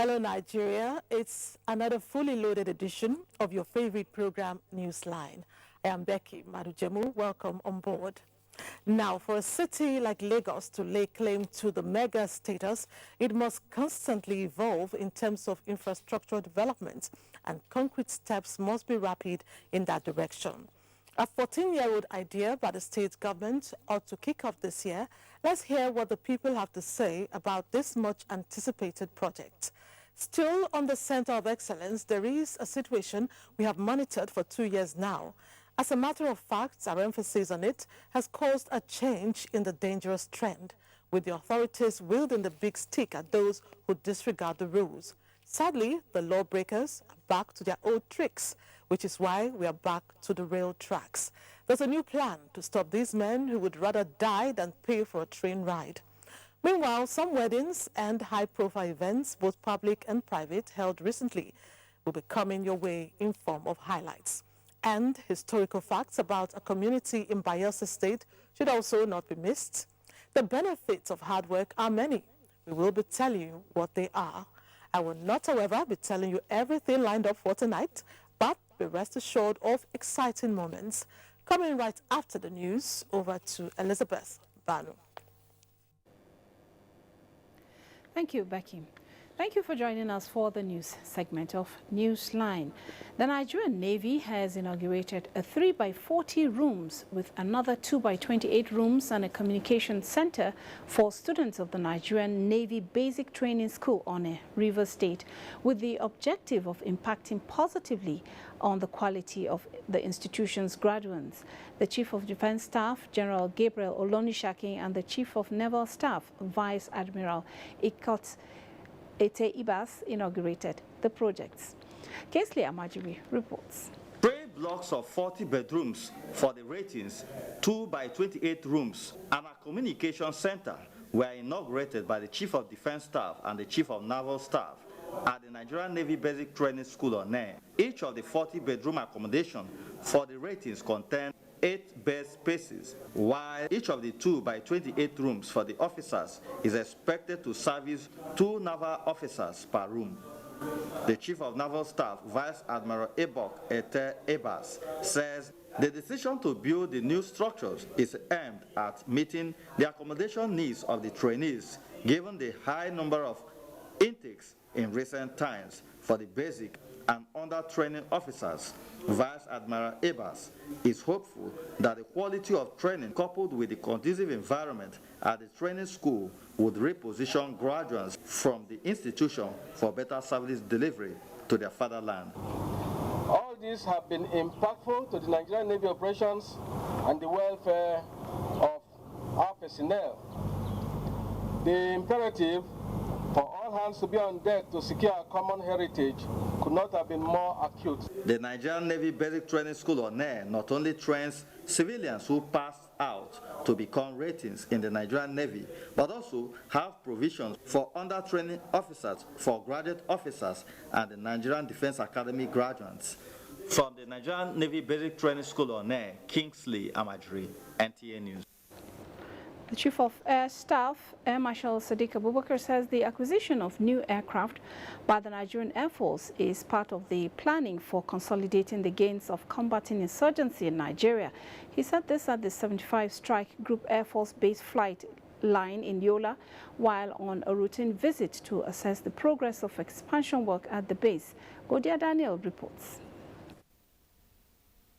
Hello, Nigeria. It's another fully loaded edition of your favorite program, Newsline. I am Becky Madujemu. Welcome on board. Now, for a city like Lagos to lay claim to the mega status, it must constantly evolve in terms of infrastructure development, and concrete steps must be rapid in that direction. A 14-year-old idea by the state government ought to kick off this year. Let's hear what the people have to say about this much anticipated project. Still on the center of excellence, there is a situation we have monitored for 2 years now. As a matter of fact, our emphasis on it has caused a change in the dangerous trend, with the authorities wielding the big stick at those who disregard the rules. Sadly, the lawbreakers are back to their old tricks, which is why we are back to the rail tracks. There's a new plan to stop these men who would rather die than pay for a train ride. Meanwhile, some weddings and high-profile events, both public and private, held recently will be coming your way in form of highlights. And historical facts about a community in Bayelsa State should also not be missed. The benefits of hard work are many. We will be telling you what they are. I will not, however, be telling you everything lined up for tonight, but be rest assured of exciting moments. Coming right after the news, over to Elizabeth Banu. Thank you, Becky. Thank you for joining us for the news segment of Newsline. The Nigerian Navy has inaugurated a 3x40 rooms with another 2x28 rooms and a communication center for students of the Nigerian Navy Basic Training School on Rivers State, with the objective of impacting positively on the quality of the institution's graduates. The Chief of Defense Staff, General Gabriel Olonishaki, and the Chief of Naval Staff, Vice Admiral Ete Ibas, inaugurated the projects. Kesley Amajiri reports. 3 blocks of 40 bedrooms for the ratings, 2x28 rooms, and a communication center were inaugurated by the Chief of Defense Staff and the Chief of Naval Staff at the Nigerian Navy Basic Training School on Air. Each of the 40-bedroom accommodation for the ratings contained 8 bed spaces, while each of the 2x28 rooms for the officers is expected to service 2 naval officers per room. The Chief of Naval Staff, Vice Admiral Ete Ibas, says the decision to build the new structures is aimed at meeting the accommodation needs of the trainees, given the high number of intakes in recent times for the basic and under-training officers. Vice Admiral Ibas is hopeful that the quality of training coupled with the conducive environment at the training school would reposition graduates from the institution for better service delivery to their fatherland. All these have been impactful to the Nigerian Navy operations and the welfare of our personnel. The imperative for all hands to be on deck to secure our common heritage could not have been more acute. The Nigerian Navy Basic Training School on Air not only trains civilians who pass out to become ratings in the Nigerian Navy, but also have provisions for under-training officers, for graduate officers, and the Nigerian Defense Academy graduates. From the Nigerian Navy Basic Training School on Air, Kingsley Amajiri, NTA News. The Chief of Air Staff, Air Marshal Sadiq Abubakar, says the acquisition of new aircraft by the Nigerian Air Force is part of the planning for consolidating the gains of combating insurgency in Nigeria. He said this at the 75 Strike Group Air Force Base flight line in Yola while on a routine visit to assess the progress of expansion work at the base. Godia Daniel reports.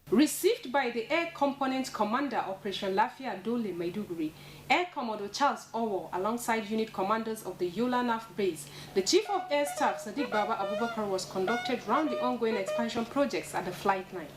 Received by the Air Component Commander Operation Lafia Dole Maiduguri, Air Commodore Charles Owo alongside unit commanders of the Yola NAF base, the Chief of Air Staff Sadiq Baba Abubakar was conducted round the ongoing expansion projects at the flight line.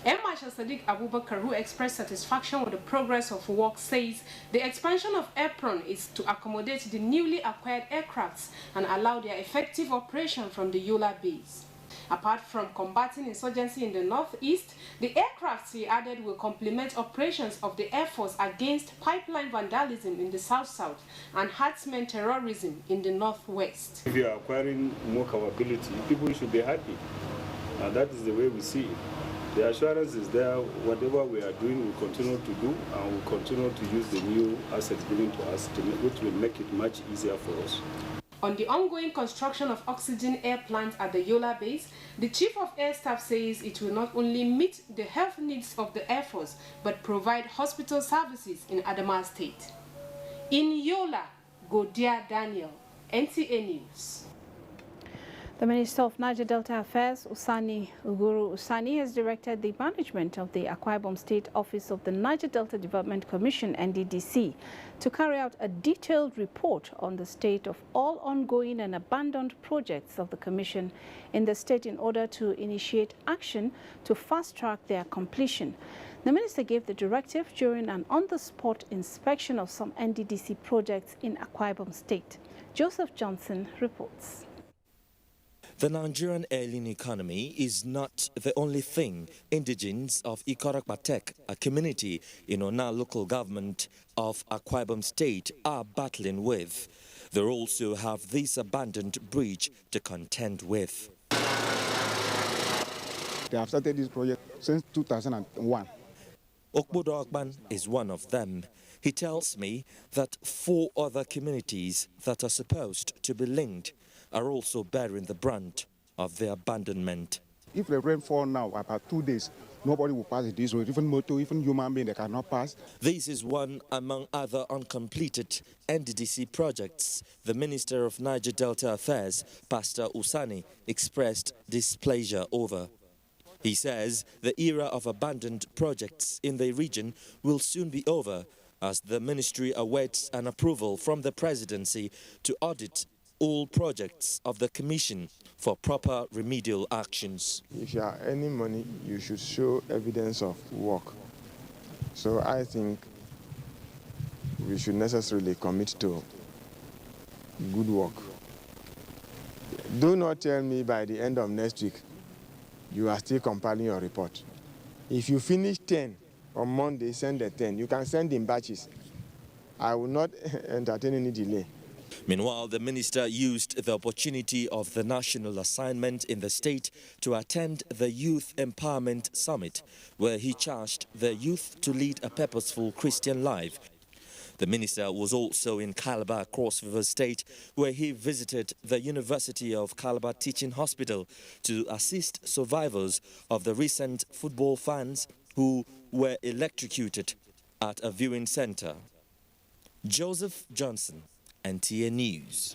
Air Marshal Sadiq Abubakar, who expressed satisfaction with the progress of work, says the expansion of Apron is to accommodate the newly acquired aircrafts and allow their effective operation from the Yola base. Apart from combating insurgency in the northeast, the aircrafts he added will complement operations of the Air Force against pipeline vandalism in the south-south and herdsmen terrorism in the northwest. If you are acquiring more capability, people should be happy. And that is the way we see it. The assurance is there. Whatever we are doing, we continue to do, and we continue to use the new assets given to us, which will make it much easier for us. On the ongoing construction of oxygen air plant at the Yola base, the Chief of Air Staff says it will not only meet the health needs of the Air Force, but provide hospital services in Adamawa State. In Yola, Godia Daniel, NTA News. The Minister of Niger Delta Affairs, Usani Uguru Usani, has directed the management of the Akwa Ibom State Office of the Niger Delta Development Commission, NDDC, to carry out a detailed report on the state of all ongoing and abandoned projects of the Commission in the state in order to initiate action to fast-track their completion. The minister gave the directive during an on-the-spot inspection of some NDDC projects in Akwa Ibom State. Joseph Johnson reports. The Nigerian airline economy is not the only thing indigents of Ikorakbatek, a community in Ona local government of Akwa Ibom State, are battling with. They also have this abandoned bridge to contend with. They have started this project since 2001. Okbodo Ogban is one of them. He tells me that 4 other communities that are supposed to be linked are also bearing the brunt of the abandonment. If the rain fall now, about 2 days, nobody will pass this road. Even motor, even human being, they cannot pass. This is one among other uncompleted NDDC projects. The Minister of Niger Delta Affairs, Pastor Usani, expressed displeasure over. He says the era of abandoned projects in the region will soon be over, as the ministry awaits an approval from the presidency to audit all projects of the commission for proper remedial actions. If you have any money, you should show evidence of work. So I think we should necessarily commit to good work. Do not tell me by the end of next week you are still compiling your report. If you finish 10 on Monday, send the 10. You can send in batches. I will not entertain any delay. Meanwhile, the minister used the opportunity of the national assignment in the state to attend the Youth Empowerment Summit, where he charged the youth to lead a purposeful Christian life. The minister was also in Calabar, Cross River State, where he visited the University of Calabar Teaching Hospital to assist survivors of the recent football fans who were electrocuted at a viewing center. Joseph Johnson, NTA News.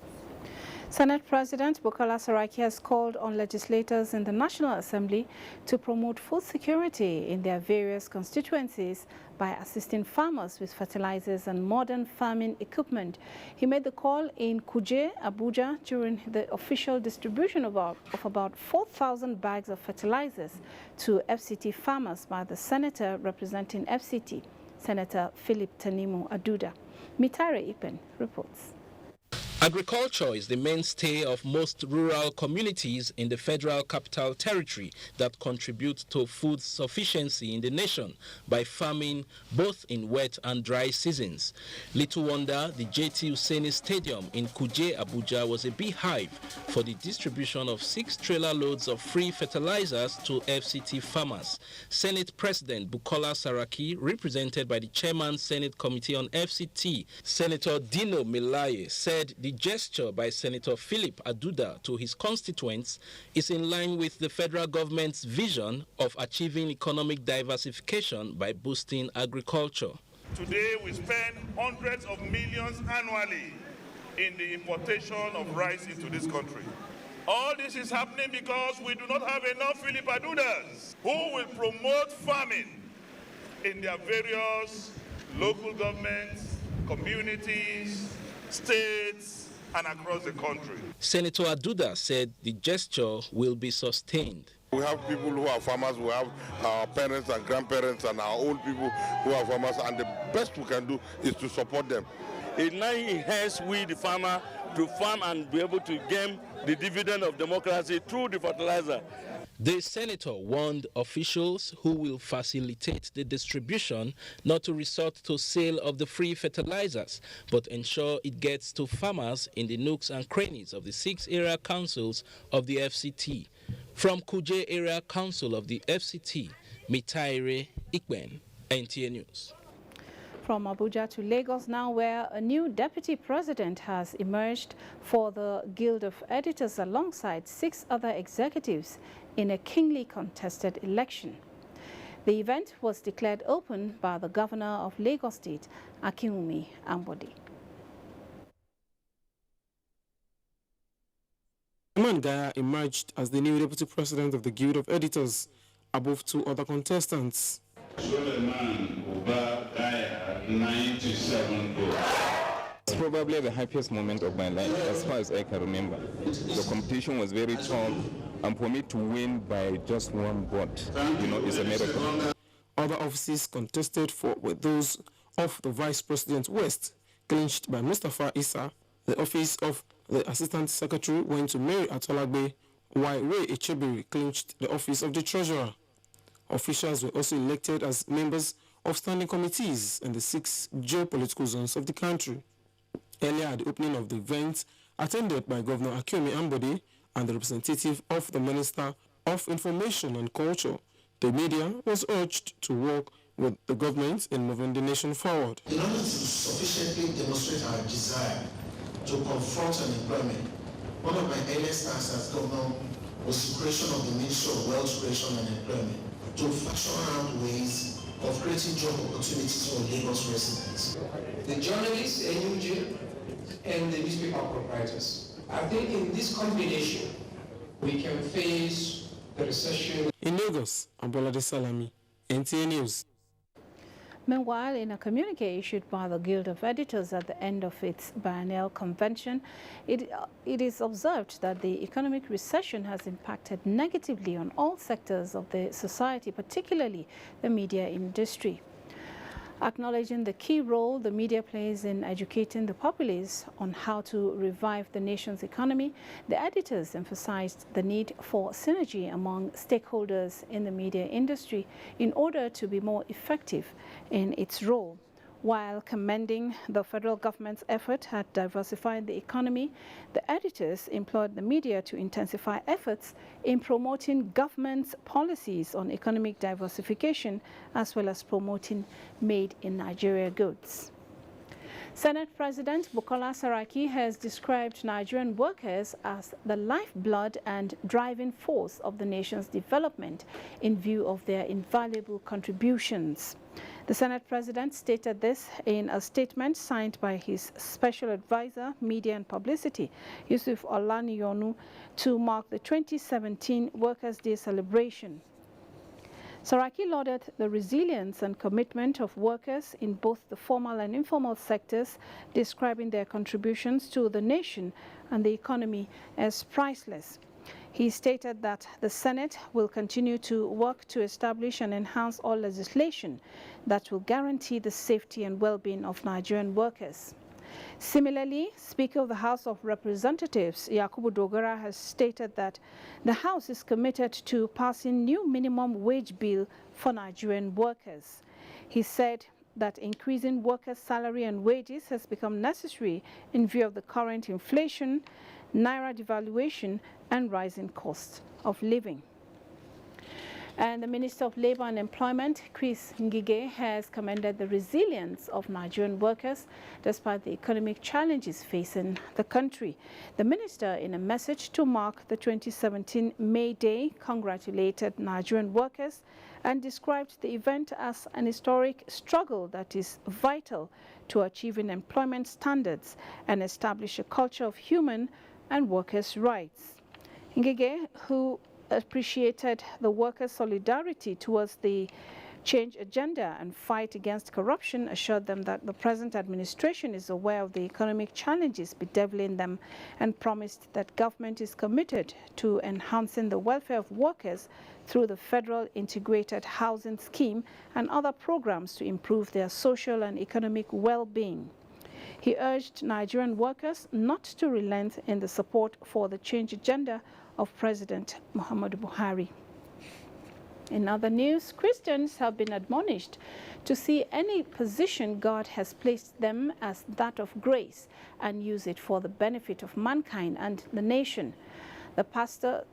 Senate President Bukola Saraki has called on legislators in the National Assembly to promote food security in their various constituencies by assisting farmers with fertilizers and modern farming equipment. He made the call in Kuje, Abuja, during the official distribution of about 4,000 bags of fertilizers to FCT farmers by the senator representing FCT, Senator Philip Tanimu Aduda. Mitare Ipen reports. Agriculture is the mainstay of most rural communities in the Federal Capital Territory that contribute to food sufficiency in the nation by farming both in wet and dry seasons. Little wonder the JT Hussaini Stadium in Kuje, Abuja was a beehive for the distribution of 6 trailer loads of free fertilizers to FCT farmers. Senate President Bukola Saraki, represented by the Chairman Senate Committee on FCT, Senator Dino Milaye, said the gesture by Senator Philip Aduda to his constituents is in line with the federal government's vision of achieving economic diversification by boosting agriculture. Today we spend hundreds of millions annually in the importation of rice into this country. All this is happening because we do not have enough Philip Adudas who will promote farming in their various local governments, communities, states, and across the country. Senator Aduda said the gesture will be sustained. We have people who are farmers, we have our parents and grandparents and our old people who are farmers, and the best we can do is to support them. It now enhances we, the farmer, to farm and be able to gain the dividend of democracy through the fertilizer. The senator warned officials who will facilitate the distribution not to resort to sale of the free fertilizers, but ensure it gets to farmers in the nooks and crannies of the 6 area councils of the FCT. From Kuje Area Council of the FCT, Mitaire Ikben, NTA News. From Abuja to Lagos now, where a new deputy president has emerged for the Guild of Editors alongside 6 other executives in a keenly contested election. The event was declared open by the governor of Lagos State, Akinwumi Ambode. Gaya emerged as the new deputy president of the Guild of Editors, above 2 other contestants. It's probably the happiest moment of my life, as far as I can remember. The competition was very tough, and for me to win by just 1 vote, is a miracle. Other offices contested for were those of the Vice President West, clinched by Mustafa Issa. The office of the Assistant Secretary went to Mary Atolagbe, while Ray Echebiri clinched the office of the Treasurer. Officials were also elected as members of standing committees in the 6 geopolitical zones of the country. Earlier at the opening of the event, attended by Governor Akinwumi Ambode and the representative of the Minister of Information and Culture, the media was urged to work with the government in moving the nation forward. In order to sufficiently demonstrate our desire to confront unemployment, one of my earliest tasks as governor was the creation of the Ministry of Wealth Creation and Employment to fashion around ways of creating job opportunities for Lagos residents. The journalists, NUJ, and the newspaper proprietors. I think in this combination, we can face the recession. In Lagos, Abolade Salami, NTA News. Meanwhile, in a communique issued by the Guild of Editors at the end of its biennial convention, it is observed that the economic recession has impacted negatively on all sectors of the society, particularly the media industry. Acknowledging the key role the media plays in educating the populace on how to revive the nation's economy, the editors emphasized the need for synergy among stakeholders in the media industry in order to be more effective in its role. While commending the federal government's effort at diversifying the economy, the editors implored the media to intensify efforts in promoting government's policies on economic diversification, as well as promoting made-in-Nigeria goods. Senate President Bukola Saraki has described Nigerian workers as the lifeblood and driving force of the nation's development in view of their invaluable contributions. The Senate President stated this in a statement signed by his Special Advisor, Media and Publicity, Yusuf Olaniyonu, to mark the 2017 Workers' Day celebration. Saraki lauded the resilience and commitment of workers in both the formal and informal sectors, describing their contributions to the nation and the economy as priceless. He stated that the Senate will continue to work to establish and enhance all legislation that will guarantee the safety and well-being of Nigerian workers. Similarly, Speaker of the House of Representatives, Yakubu Dogara, has stated that the House is committed to passing new minimum wage bill for Nigerian workers. He said that increasing workers' salary and wages has become necessary in view of the current inflation, naira devaluation, and rising costs of living. And the Minister of Labour and Employment, Chris Ngige, has commended the resilience of Nigerian workers despite the economic challenges facing the country. The minister, in a message to mark the 2017 May Day, congratulated Nigerian workers and described the event as an historic struggle that is vital to achieving employment standards and establish a culture of human and workers' rights. Ngige, who appreciated the workers' solidarity towards the change agenda and fight against corruption, assured them that the present administration is aware of the economic challenges bedeviling them and promised that government is committed to enhancing the welfare of workers through the Federal Integrated Housing Scheme and other programs to improve their social and economic well-being. He urged Nigerian workers not to relent in the support for the change agenda of President Muhammadu Buhari. In other news, Christians have been admonished to see any position God has placed them as that of grace and use it for the benefit of mankind and the nation. Pastor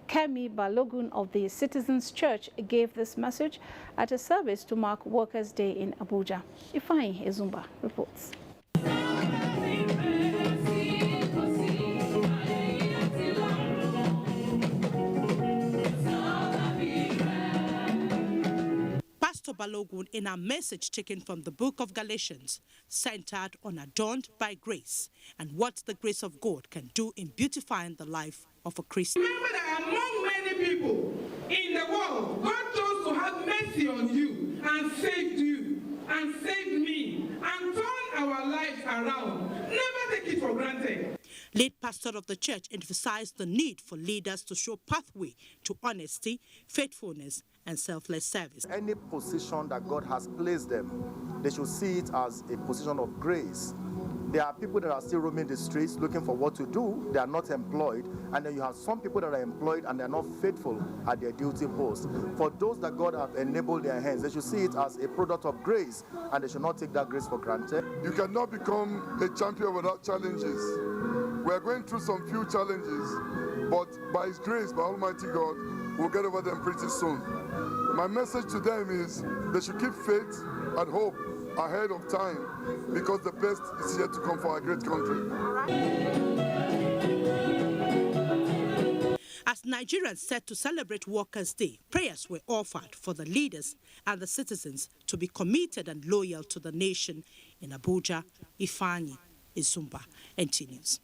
Kemi Balogun of the Citizens Church gave this message at a service to mark Workers' Day in Abuja. Ifeanyi Ezumba reports. Pastor Balogun, in a message taken from the book of Galatians, centered on adorned by grace and what the grace of God can do in beautifying the life of a Christian. Remember that among many people in the world, God chose to have mercy on you and saved me and turned our lives around. Never take it for granted. Lead pastor of the church emphasized the need for leaders to show pathway to honesty, faithfulness, and selfless service. Any position that God has placed them, they should see it as a position of grace. There are people that are still roaming the streets looking for what to do. They are not employed. And then you have some people that are employed and they are not faithful at their duty post. For those that God have enabled their hands, they should see it as a product of grace, and they should not take that grace for granted. You cannot become a champion without challenges. We are going through some few challenges, but by His grace, by Almighty God, we'll get over them pretty soon. My message to them is they should keep faith and hope ahead of time, because the best is yet to come for our great country. As Nigerians set to celebrate Workers' Day, prayers were offered for the leaders and the citizens to be committed and loyal to the nation. In Abuja, Ifeanyi Ezumba, NT News.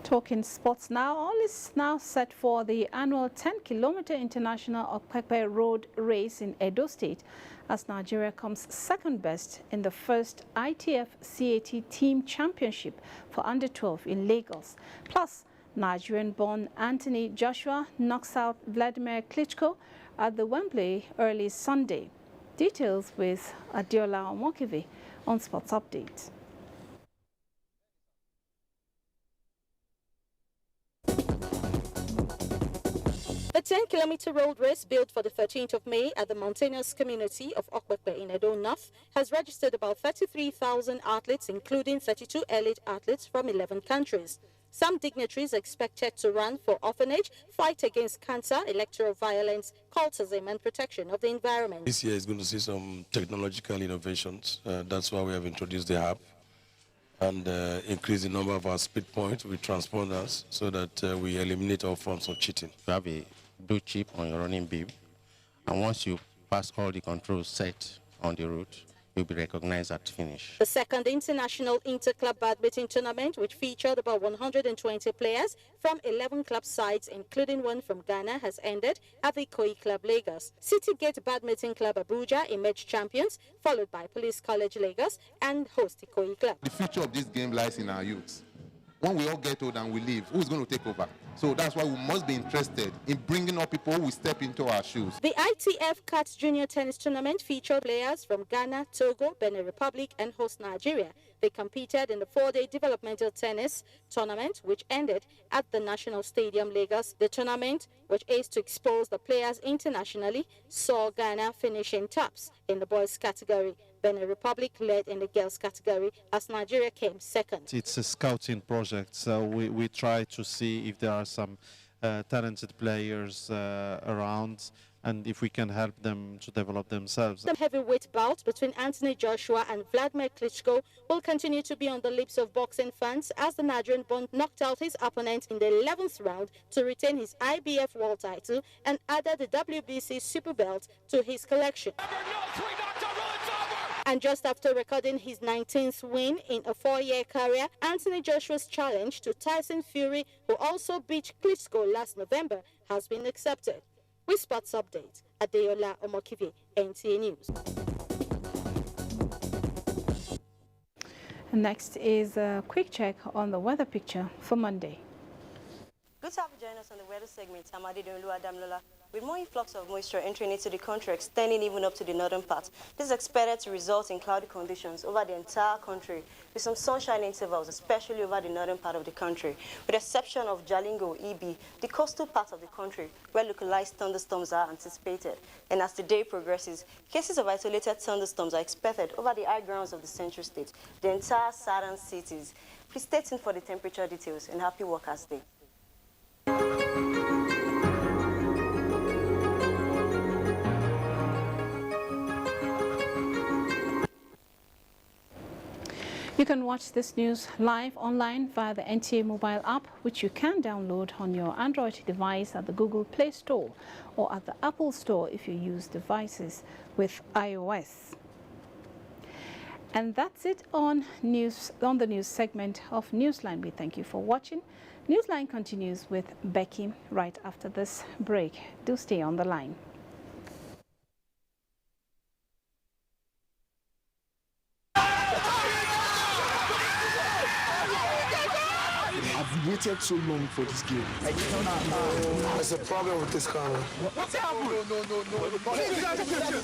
Talking sports now, all is now set for the annual 10-kilometer international Okpekpe Road race in Edo State, as Nigeria comes second best in the first ITF CAT Team Championship for Under 12 in Lagos. Plus, Nigerian-born Anthony Joshua knocks out Vladimir Klitschko at the Wembley early Sunday. Details with Adiola Omokive on Sports Update. The 10-kilometer road race, built for the 13th of May at the mountainous community of Okpekpe in Edo North, has registered about 33,000 athletes, including 32 elite athletes from 11 countries. Some dignitaries expected to run for orphanage, fight against cancer, electoral violence, cultism, and protection of the environment. This year is going to see some technological innovations. That's why we have introduced the app and increase the number of our speed points with transponders so that we eliminate all forms of cheating. You have a blue chip on your running bib, and once you pass all the controls set on the route, you'll be recognized at finish. The second international interclub badminton tournament, which featured about 120 players from 11 club sides, including one from Ghana, has ended at the Ikoyi Club Lagos. Citygate Badminton Club Abuja emerged champions, followed by Police College Lagos and host Ikoyi Club. The future of this game lies in our youth. When we all get old and we leave, who's going to take over? So that's why we must be interested in bringing up people who will step into our shoes. The ITF CAT Junior Tennis Tournament featured players from Ghana, Togo, Benin Republic, and host Nigeria. They competed in the 4-day developmental tennis tournament, which ended at the National Stadium, Lagos. The tournament, which aims to expose the players internationally, saw Ghana finishing tops in the boys category. Benin Republic led in the girls category as Nigeria came second. It's a scouting project, so we try to see if there are some talented players around, and if we can help them to develop themselves. The heavyweight bout between Anthony Joshua and Vladimir Klitschko will continue to be on the lips of boxing fans, as the Nigerian-born knocked out his opponent in the 11th round to retain his IBF world title and added the WBC super belt to his collection. And just after recording his 19th win in a 4-year career, Anthony Joshua's challenge to Tyson Fury, who also beat Klitschko last November, has been accepted. With Sports Update, Adeola Omokive, NTA News. Next is a quick check on the weather picture for Monday. Good to have you join us on the weather segment. I'm Adedonlu Adamlola. With more influx of moisture entering into the country, extending even up to the northern part, this is expected to result in cloudy conditions over the entire country, with some sunshine intervals, especially over the northern part of the country, with the exception of Jalingo, Ibi, the coastal part of the country, where localized thunderstorms are anticipated. And as the day progresses, cases of isolated thunderstorms are expected over the high grounds of the central state, the entire southern cities, Please stay tuned for the temperature details and happy Workers' Day. You can watch this news live online via the NTA mobile app, which you can download on your Android device at the Google Play Store or at the Apple Store if you use devices with iOS. And that's it on the news segment of Newsline. We thank you for watching. Newsline continues with Becky right after this break. Do stay on the line. I've waited so long for this game. There's a problem with this camera. What's happening? No. Please,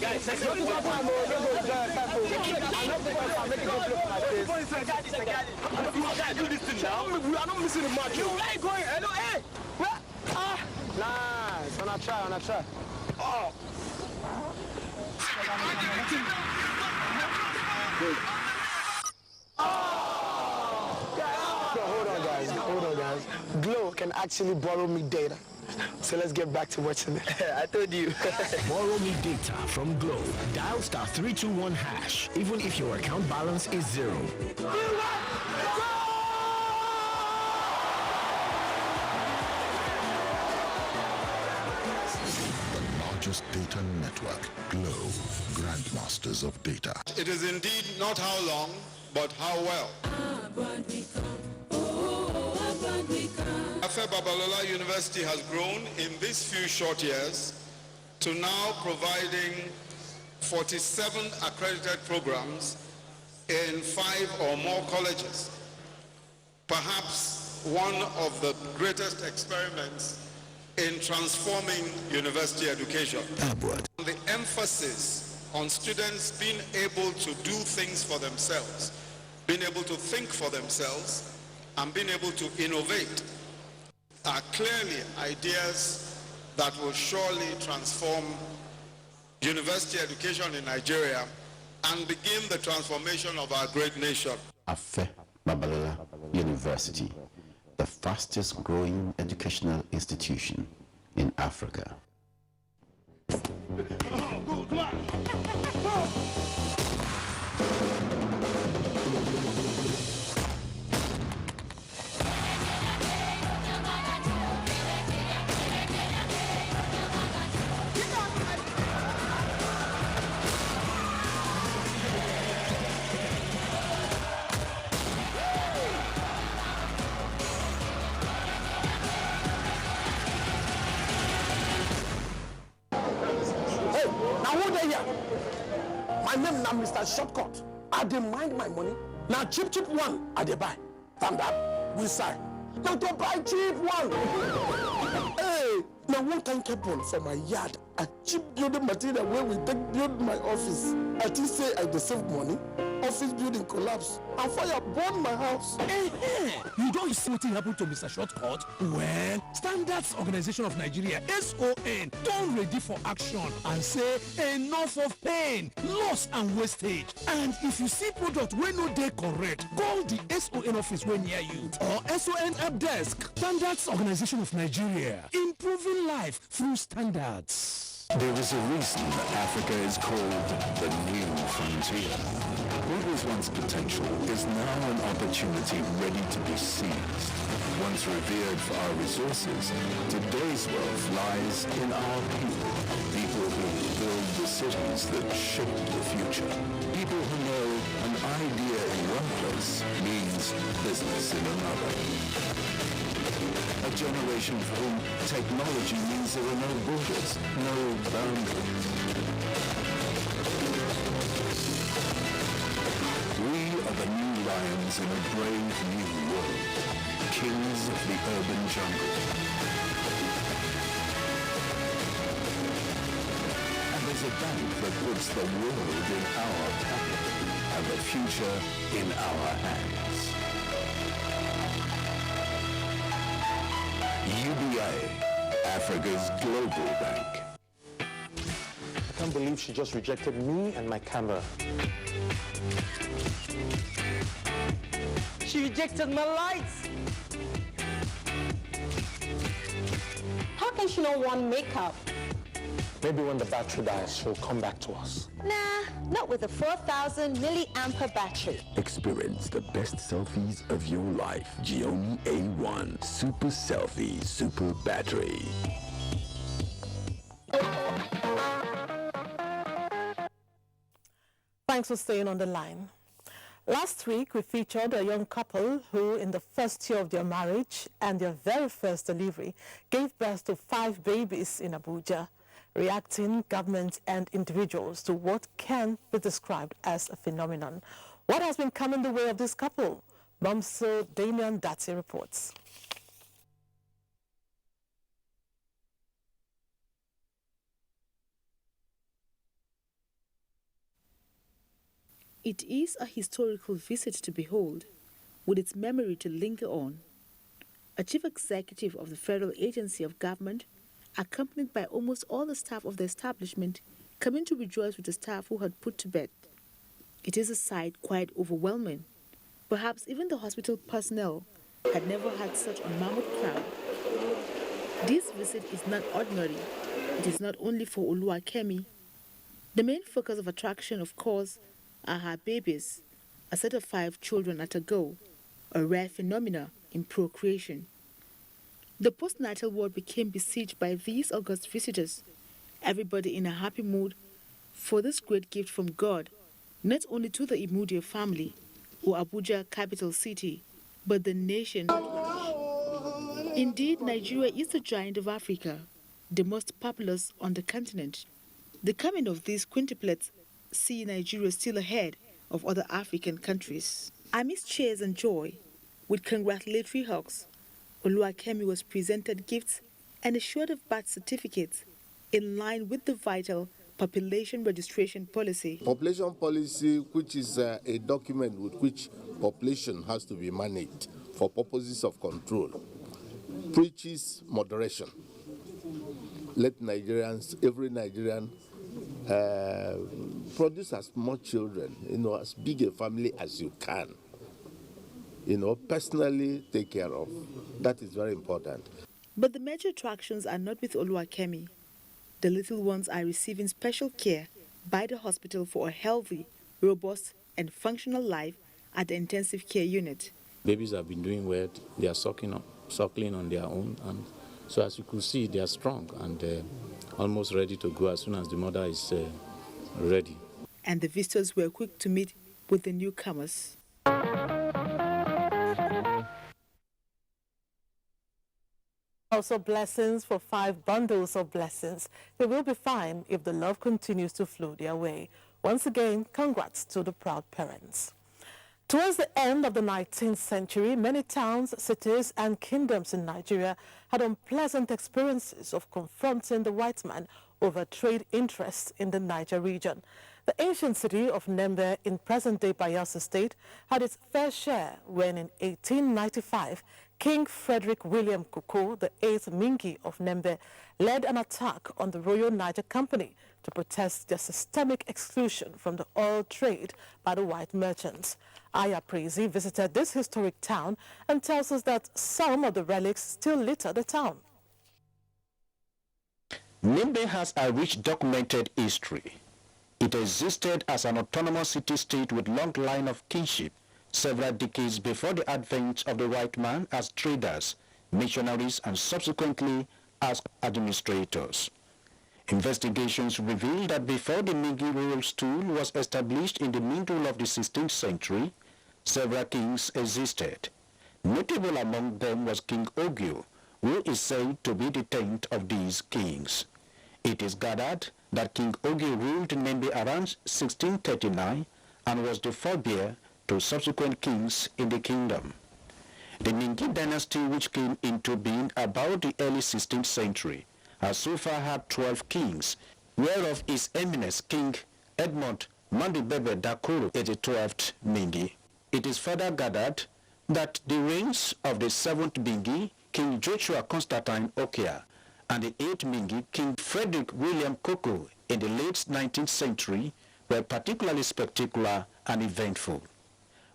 guys, let's go. Do this thing now. We are not missing the match. You ain't going. Hello, hey. Nice. On a try. Oh. Hold on, guys. Glow can actually borrow me data. So let's get back to watching it. I told you. Borrow me data from Glow. Dial *321# even if your account balance is 0. The largest data network, Glow, grandmasters of data. It is indeed not how long, but how well. Afe Babalola University has grown in these few short years to now providing 47 accredited programs in 5 or more colleges. Perhaps one of the greatest experiments in transforming university education. The emphasis on students being able to do things for themselves, being able to think for themselves, and being able to innovate are clearly ideas that will surely transform university education in Nigeria and begin the transformation of our great nation. Afe Babalola University, the fastest growing educational institution in Africa. My name now Mr. Shortcut. I didn't mind my money. Now cheap one I dey buy. Stand up, we sign. Now to buy cheap one. Hey, now one can cable for my yard. A cheap building material where we take build my office. I think say I dey save money. Office building collapse and fire burn my house. You don't see what happened to Mr. Shortcut? Well, Standards Organization of Nigeria, SON, don't ready for action and say enough of pain, loss and wastage. And if you see product where no dey correct, call the SON office when near you or SON help desk. Standards Organization of Nigeria, improving life through standards. There is a reason Africa is called the new frontier. What was once potential is now an opportunity ready to be seized. Once revered for our resources, today's wealth lies in our people. People who build the cities that shape the future. People who know an idea in one place means business in another. A generation for whom technology means there are no borders, no boundaries. We are the new lions in a brave new world, kings of the urban jungle. And there's a bank that puts the world in our pocket and the future in our hands. UBA, Africa's global bank. I can't believe she just rejected me and my camera. She She rejected my lights. How can she not want makeup? Maybe when the battery dies, she'll come back to us. Nah, not with a 4,000 milliampere battery. Experience the best selfies of your life. Xiaomi A1 Super Selfie Super Battery. Thanks for staying on the line. Last week, we featured a young couple who, in the first year of their marriage and their very first delivery, gave birth to 5 babies in Abuja, reacting governments and individuals to what can be described as a phenomenon. What has been coming the way of this couple? Momso Damian Dati reports. It is a historical visit to behold, with its memory to linger on. A chief executive of the federal agency of government, accompanied by almost all the staff of the establishment, coming to rejoice with the staff who had put to bed. It is a sight quite overwhelming. Perhaps even the hospital personnel had never had such a mammoth crowd. This visit is not ordinary. It is not only for Oluwakemi. The main focus of attraction, of course, are her babies, a set of 5 children at a go, a rare phenomenon in procreation. The postnatal ward became besieged by these august visitors, everybody in a happy mood for this great gift from God, not only to the immediate family or Abuja capital city, but the nation. Indeed, Nigeria is the giant of Africa, the most populous on the continent. The coming of these quintuplets see Nigeria still ahead of other African countries. Amidst cheers and joy, with congratulatory hugs, Oluwakemi was presented gifts and assured of birth certificates in line with the vital population registration policy. Population policy, which is a document with which population has to be managed for purposes of control, preaches moderation. Let Nigerians, every Nigerian, produce as much children, as big a family as you can. Personally take care of. That is very important. But the major attractions are not with Oluwakemi. The little ones are receiving special care by the hospital for a healthy, robust, and functional life at the intensive care unit. Babies have been doing well. They are suckling on their own, and so as you could see, they are strong and almost ready to go as soon as the mother is ready. And the visitors were quick to meet with the newcomers. Also blessings for 5 bundles of blessings. They will be fine if the love continues to flow their way. Once again, congrats to the proud parents. Towards the end of the 19th century, many towns, cities, and kingdoms in Nigeria had unpleasant experiences of confronting the white man over trade interests in the Niger region. The ancient city of Nembe in present-day Bayelsa State had its fair share when in 1895, King Frederick William Koko, the 8th Mingi of Nembe, led an attack on the Royal Niger Company to protest their systemic exclusion from the oil trade by the white merchants. Aya Prezi visited this historic town and tells us that some of the relics still litter the town. Nembe has a rich documented history. It existed as an autonomous city-state with long line of kinship several decades before the advent of the white man as traders, missionaries, and subsequently as administrators. Investigations reveal that before the Mingi royal stool was established in the middle of the 16th century, several kings existed. Notable among them was King Ogio, who is said to be the 10th of these kings. It is gathered that King Ogio ruled Nembe around 1639 and was the forebear to subsequent kings in the kingdom. The Mingi dynasty, which came into being about the early 16th century, has so far had 12 kings, whereof His Eminence King Edmund Mandibebe Dakuru is the 12th Mingi. It is further gathered that the reigns of the 7th Mingi, King Joshua Constantine Okia, and the 8th Mingi, King Frederick William Koko, in the late 19th century, were particularly spectacular and eventful.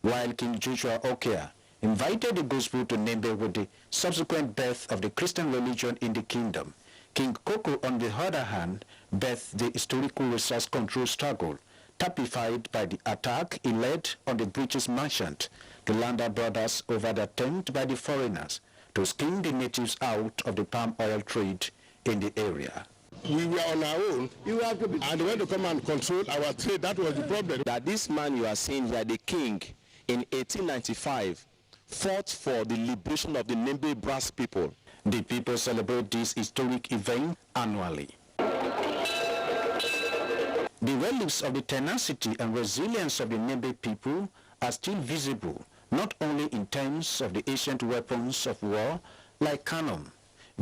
While King Joshua Okia invited the gospel to Nembe with the subsequent birth of the Christian religion in the kingdom. King Koko, on the other hand, birthed the historical resource control struggle, typified by the attack he led on the British merchant, the Lander brothers, over the attempt by the foreigners to skim the natives out of the palm oil trade in the area. We were on our own, and they went to come and control our trade. That was the problem. That this man you are seeing here, the king, in 1895, fought for the liberation of the Nembe brass people. The people celebrate this historic event annually. The relics of the tenacity and resilience of the Nembe people are still visible, not only in terms of the ancient weapons of war like cannon,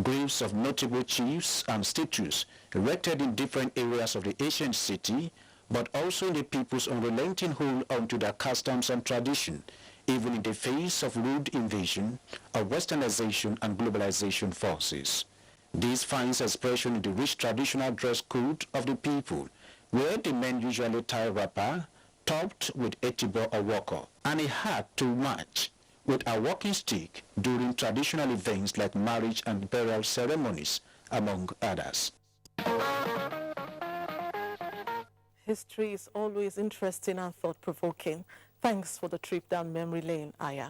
graves of notable chiefs and statues erected in different areas of the ancient city, but also in the people's unrelenting hold onto their customs and tradition, even in the face of rude invasion of westernization and globalization forces. This finds expression in the rich traditional dress code of the people, where the men usually tie wrapper, topped with etibo or woko, and a hat to match with a walking stick during traditional events like marriage and burial ceremonies, among others. History is always interesting and thought-provoking. Thanks for the trip down memory lane, Aya.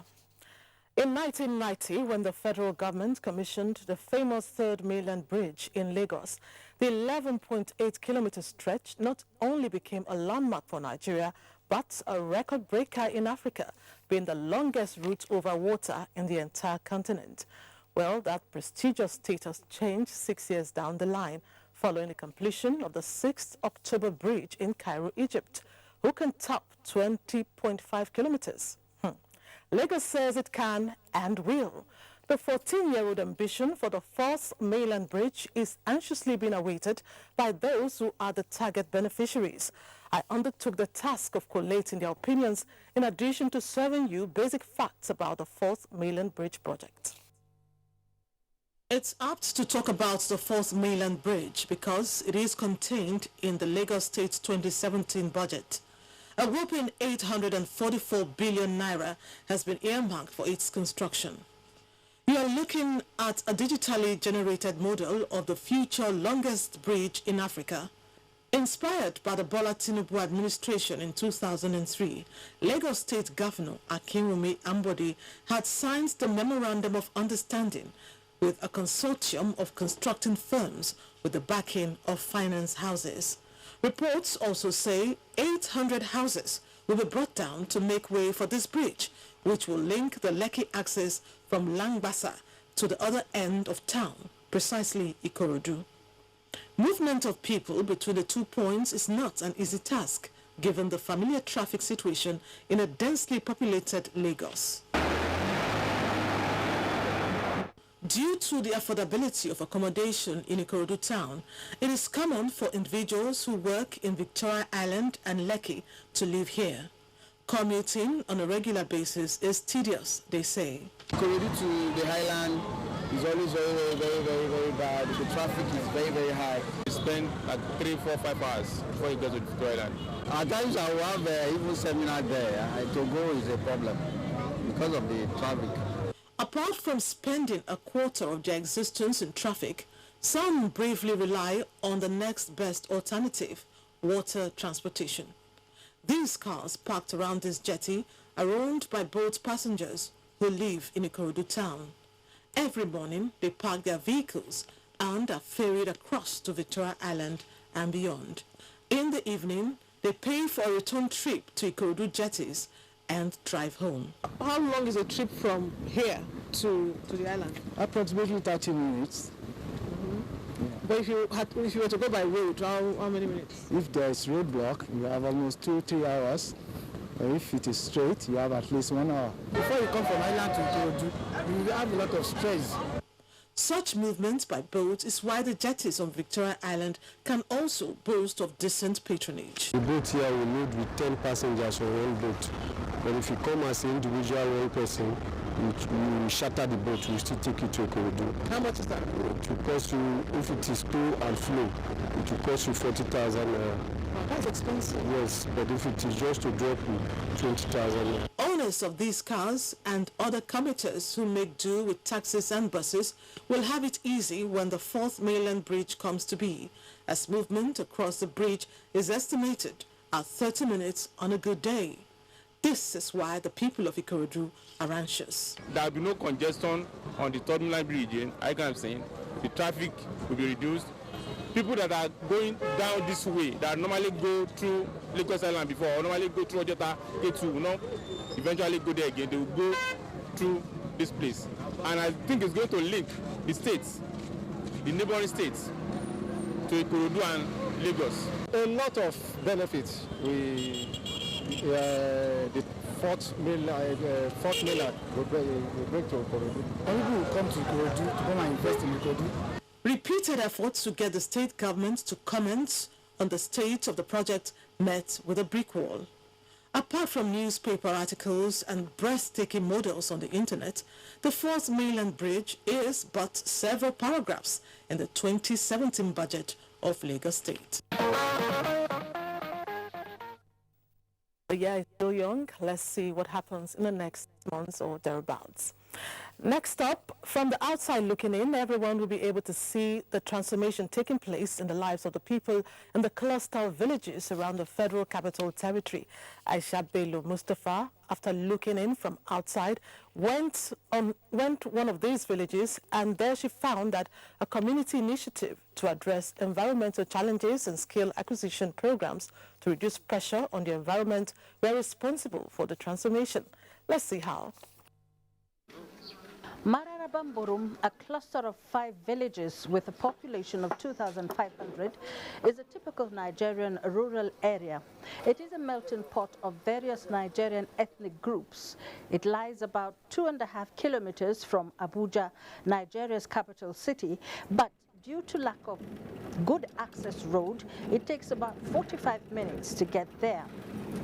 In 1990, when the federal government commissioned the famous Third Mainland Bridge in Lagos, the 11.8-kilometer stretch not only became a landmark for Nigeria, but a record breaker in Africa, being the longest route over water in the entire continent. Well, that prestigious status changed 6 years down the line, following the completion of the 6th October Bridge in Cairo, Egypt, who can top 20.5 kilometers. Lagos says it can and will. The 14-year-old ambition for the 4th Mainland Bridge is anxiously being awaited by those who are the target beneficiaries. I undertook the task of collating their opinions in addition to serving you basic facts about the 4th Mainland Bridge project. It's apt to talk about the 4th Mainland Bridge because it is contained in the Lagos State 2017 budget. A whopping 844 billion naira has been earmarked for its construction. We are looking at a digitally generated model of the future longest bridge in Africa. Inspired by the Bola Tinubu administration in 2003, Lagos State Governor Akinwumi Ambode had signed the Memorandum of Understanding with a consortium of constructing firms with the backing of finance houses. Reports also say 800 houses will be brought down to make way for this bridge, which will link the Lekki access from Langbasa to the other end of town, precisely Ikorodu. Movement of people between the 2 points is not an easy task, given the familiar traffic situation in a densely populated Lagos. Due to the affordability of accommodation in Ikorodu town, it is common for individuals who work in Victoria Island and Lekki to live here. Commuting on a regular basis is tedious, they say. Ikorodu to the highland is always very bad. The traffic is very high. You spend like 3, 4, 5 hours before you get to Victoria Island. At times I will have even seminar there. To go is a problem because of the traffic. Apart from spending a quarter of their existence in traffic, some bravely rely on the next best alternative, water transportation. These cars parked around this jetty are owned by boat passengers who live in Ikorodu town. Every morning, they park their vehicles and are ferried across to Victoria Island and beyond. In the evening, they pay for a return trip to Ikorodu jetties and drive home. How long is a trip from here to the island? Approximately 30 minutes. Yeah. But if you were to go by road, how many minutes? If there is roadblock, you have almost 2-3 hours. Or if it is straight, you have at least 1 hour. Before you come from island to Ikorodu, you have a lot of stress. Such movement by boat is why the jetties on Victoria Island can also boast of decent patronage. The boat here will load with 10 passengers on one boat. But if you come as an individual one person, you shatter the boat, we still take it to Ikorodu. How much is that? It will cost you, if it is tow and flow, it will cost you 40,000 naira. That's expensive. Yes, but if it is just to drop you, 20,000 naira. Owners Owners of these cars and other commuters who make do with taxis and buses will have it easy when the 4th Mainland Bridge comes to be, as movement across the bridge is estimated at 30 minutes on a good day. This is why the people of Ikorodu are anxious. There will be no congestion on the 3rd Mainland Bridge, I can say. The traffic will be reduced. People that are going down this way, that normally go through Lagos Island before, or normally go through Ojota, K2, eventually go there again, they will go through this place. And I think it's going to link the states, the neighboring states, to Ikorodu and Lagos. A lot of benefits the 4th mainland will bring to Ikorodu. And people will come to Ikorodu to come and invest in Ikorodu. Repeated efforts to get the state government to comment on the state of the project met with a brick wall. Apart from newspaper articles and breathtaking models on the internet, the 4th Mainland Bridge is but several paragraphs in the 2017 budget of Lagos State. Yeah, it's still young. Let's see what happens in the next months or thereabouts. Next up, from the outside looking in, everyone will be able to see the transformation taking place in the lives of the people in the cluster of villages around the Federal Capital Territory. Aisha Bello Mustafa, after looking in from outside, went one of these villages, and there she found that a community initiative to address environmental challenges and skill acquisition programs to reduce pressure on the environment were responsible for the transformation. Let's see how. Mararabamburum, a cluster of 5 villages with a population of 2,500, is a typical Nigerian rural area. It is a melting pot of various Nigerian ethnic groups. It lies about 2.5 kilometers from Abuja, Nigeria's capital city, but due to lack of good access road, it takes about 45 minutes to get there.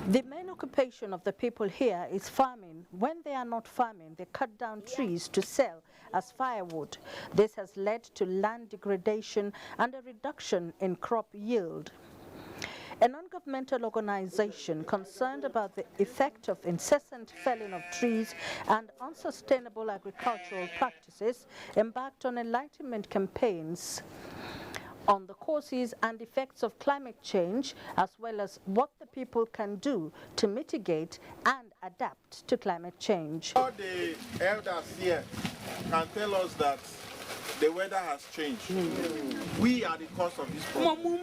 The main occupation of the people here is farming. When they are not farming, they cut down trees to sell as firewood. This has led to land degradation and a reduction in crop yield. A non-governmental organization concerned about the effect of incessant felling of trees and unsustainable agricultural practices embarked on enlightenment campaigns on the causes and effects of climate change, as well as what the people can do to mitigate and adapt to climate change. All the elders here can tell us that the weather has changed. We are the cause of this problem.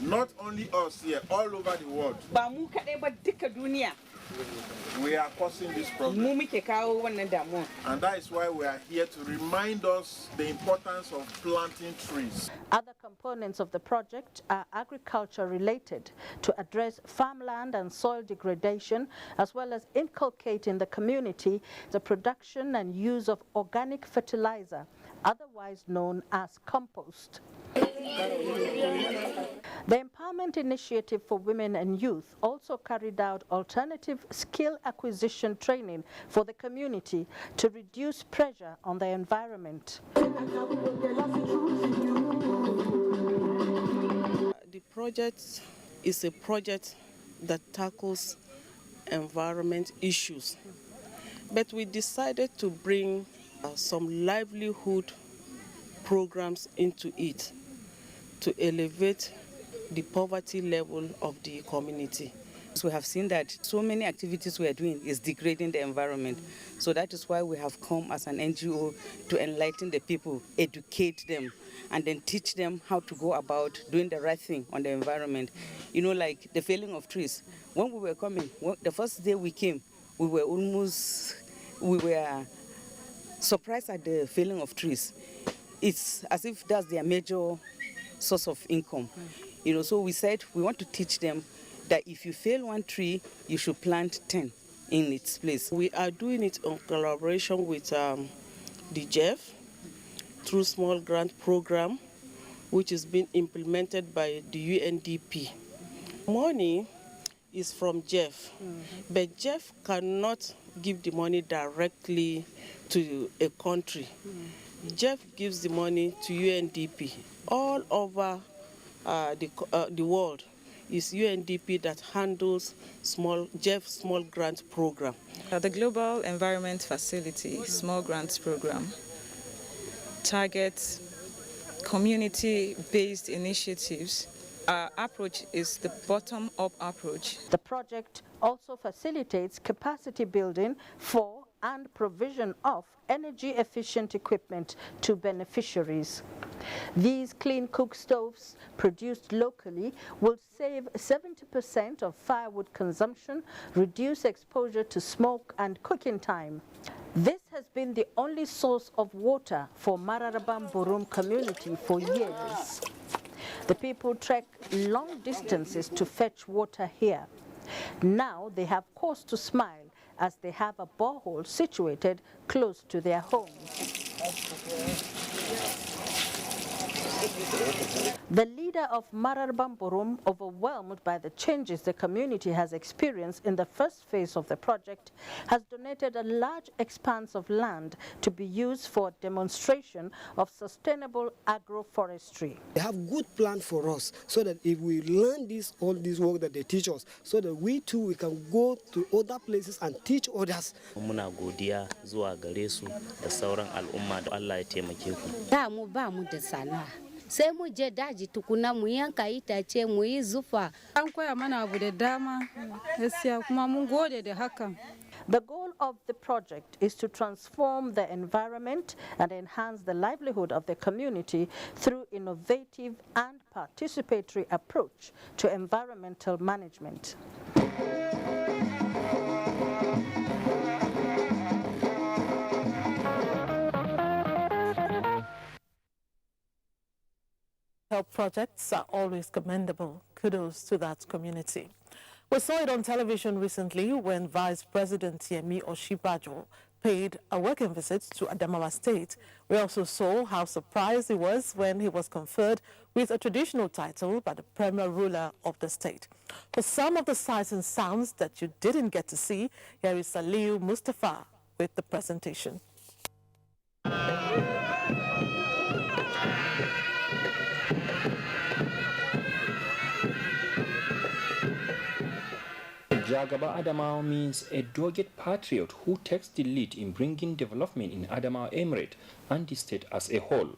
Not only us here, all over the world. We are causing this problem. And that is why we are here to remind us the importance of planting trees. Other components of the project are agriculture related to address farmland and soil degradation, as well as inculcating the community the production and use of organic fertilizer, otherwise known as compost. The Empowerment Initiative for Women and Youth also carried out alternative skill acquisition training for the community to reduce pressure on the environment. The project is a project that tackles environment issues, but we decided to bring some livelihood programs into it to elevate the poverty level of the community. So we have seen that so many activities we are doing is degrading the environment. So that is why we have come as an NGO to enlighten the people, educate them, and then teach them how to go about doing the right thing on the environment. You know, like the felling of trees. When we were coming, the first day we came, we were surprised at the felling of trees. It's as if that's their major source of income. You know, so we said we want to teach them that if you fell one tree, you should plant 10 in its place. We are doing it in collaboration with the JEF through small grant program, which is being implemented by the UNDP. Money is from JEF, but JEF cannot give the money directly to a country. JEF gives the money to UNDP all over the world. is UNDP that handles JEF Small Grant Program. The Global Environment Facility Small Grants Program targets community-based initiatives. Our approach is the bottom-up approach. The project also facilitates capacity building for and provision of energy-efficient equipment to beneficiaries. These clean cook stoves produced locally will save 70% of firewood consumption, reduce exposure to smoke and cooking time. This has been the only source of water for Mararabam Burum community for years. The people trek long distances to fetch water here. Now they have cause to smile as they have a borehole situated close to their homes. The leader of Mararabam Burum, overwhelmed by the changes the community has experienced in the first phase of the project, has donated a large expanse of land to be used for demonstration of sustainable agroforestry. They have good plan for us so that if we learn all this work that they teach us, so that we too we can go to other places and teach others. Muna godiya zuwa gare su da sauran al'umma da Allah ya taimake ku. Da mu ba mu da sana'a. Sai mu je daji tukuna mu yanka itace mu yi zufa. An koya mana abu da dama gaskiya kuma mun gode da hakan. The goal of the project is to transform the environment and enhance the livelihood of the community through innovative and participatory approach to environmental management. Help projects are always commendable. Kudos to that community. We saw it on television recently when Vice President Yemi Osinbajo paid a working visit to Adamawa State. We also saw how surprised he was when he was conferred with a traditional title by the premier ruler of the state. For some of the sights and sounds that you didn't get to see, here is Aliyu Mustafa with the presentation. Jagaba Adamawa means a dogged patriot who takes the lead in bringing development in Adamawa Emirate and the state as a whole.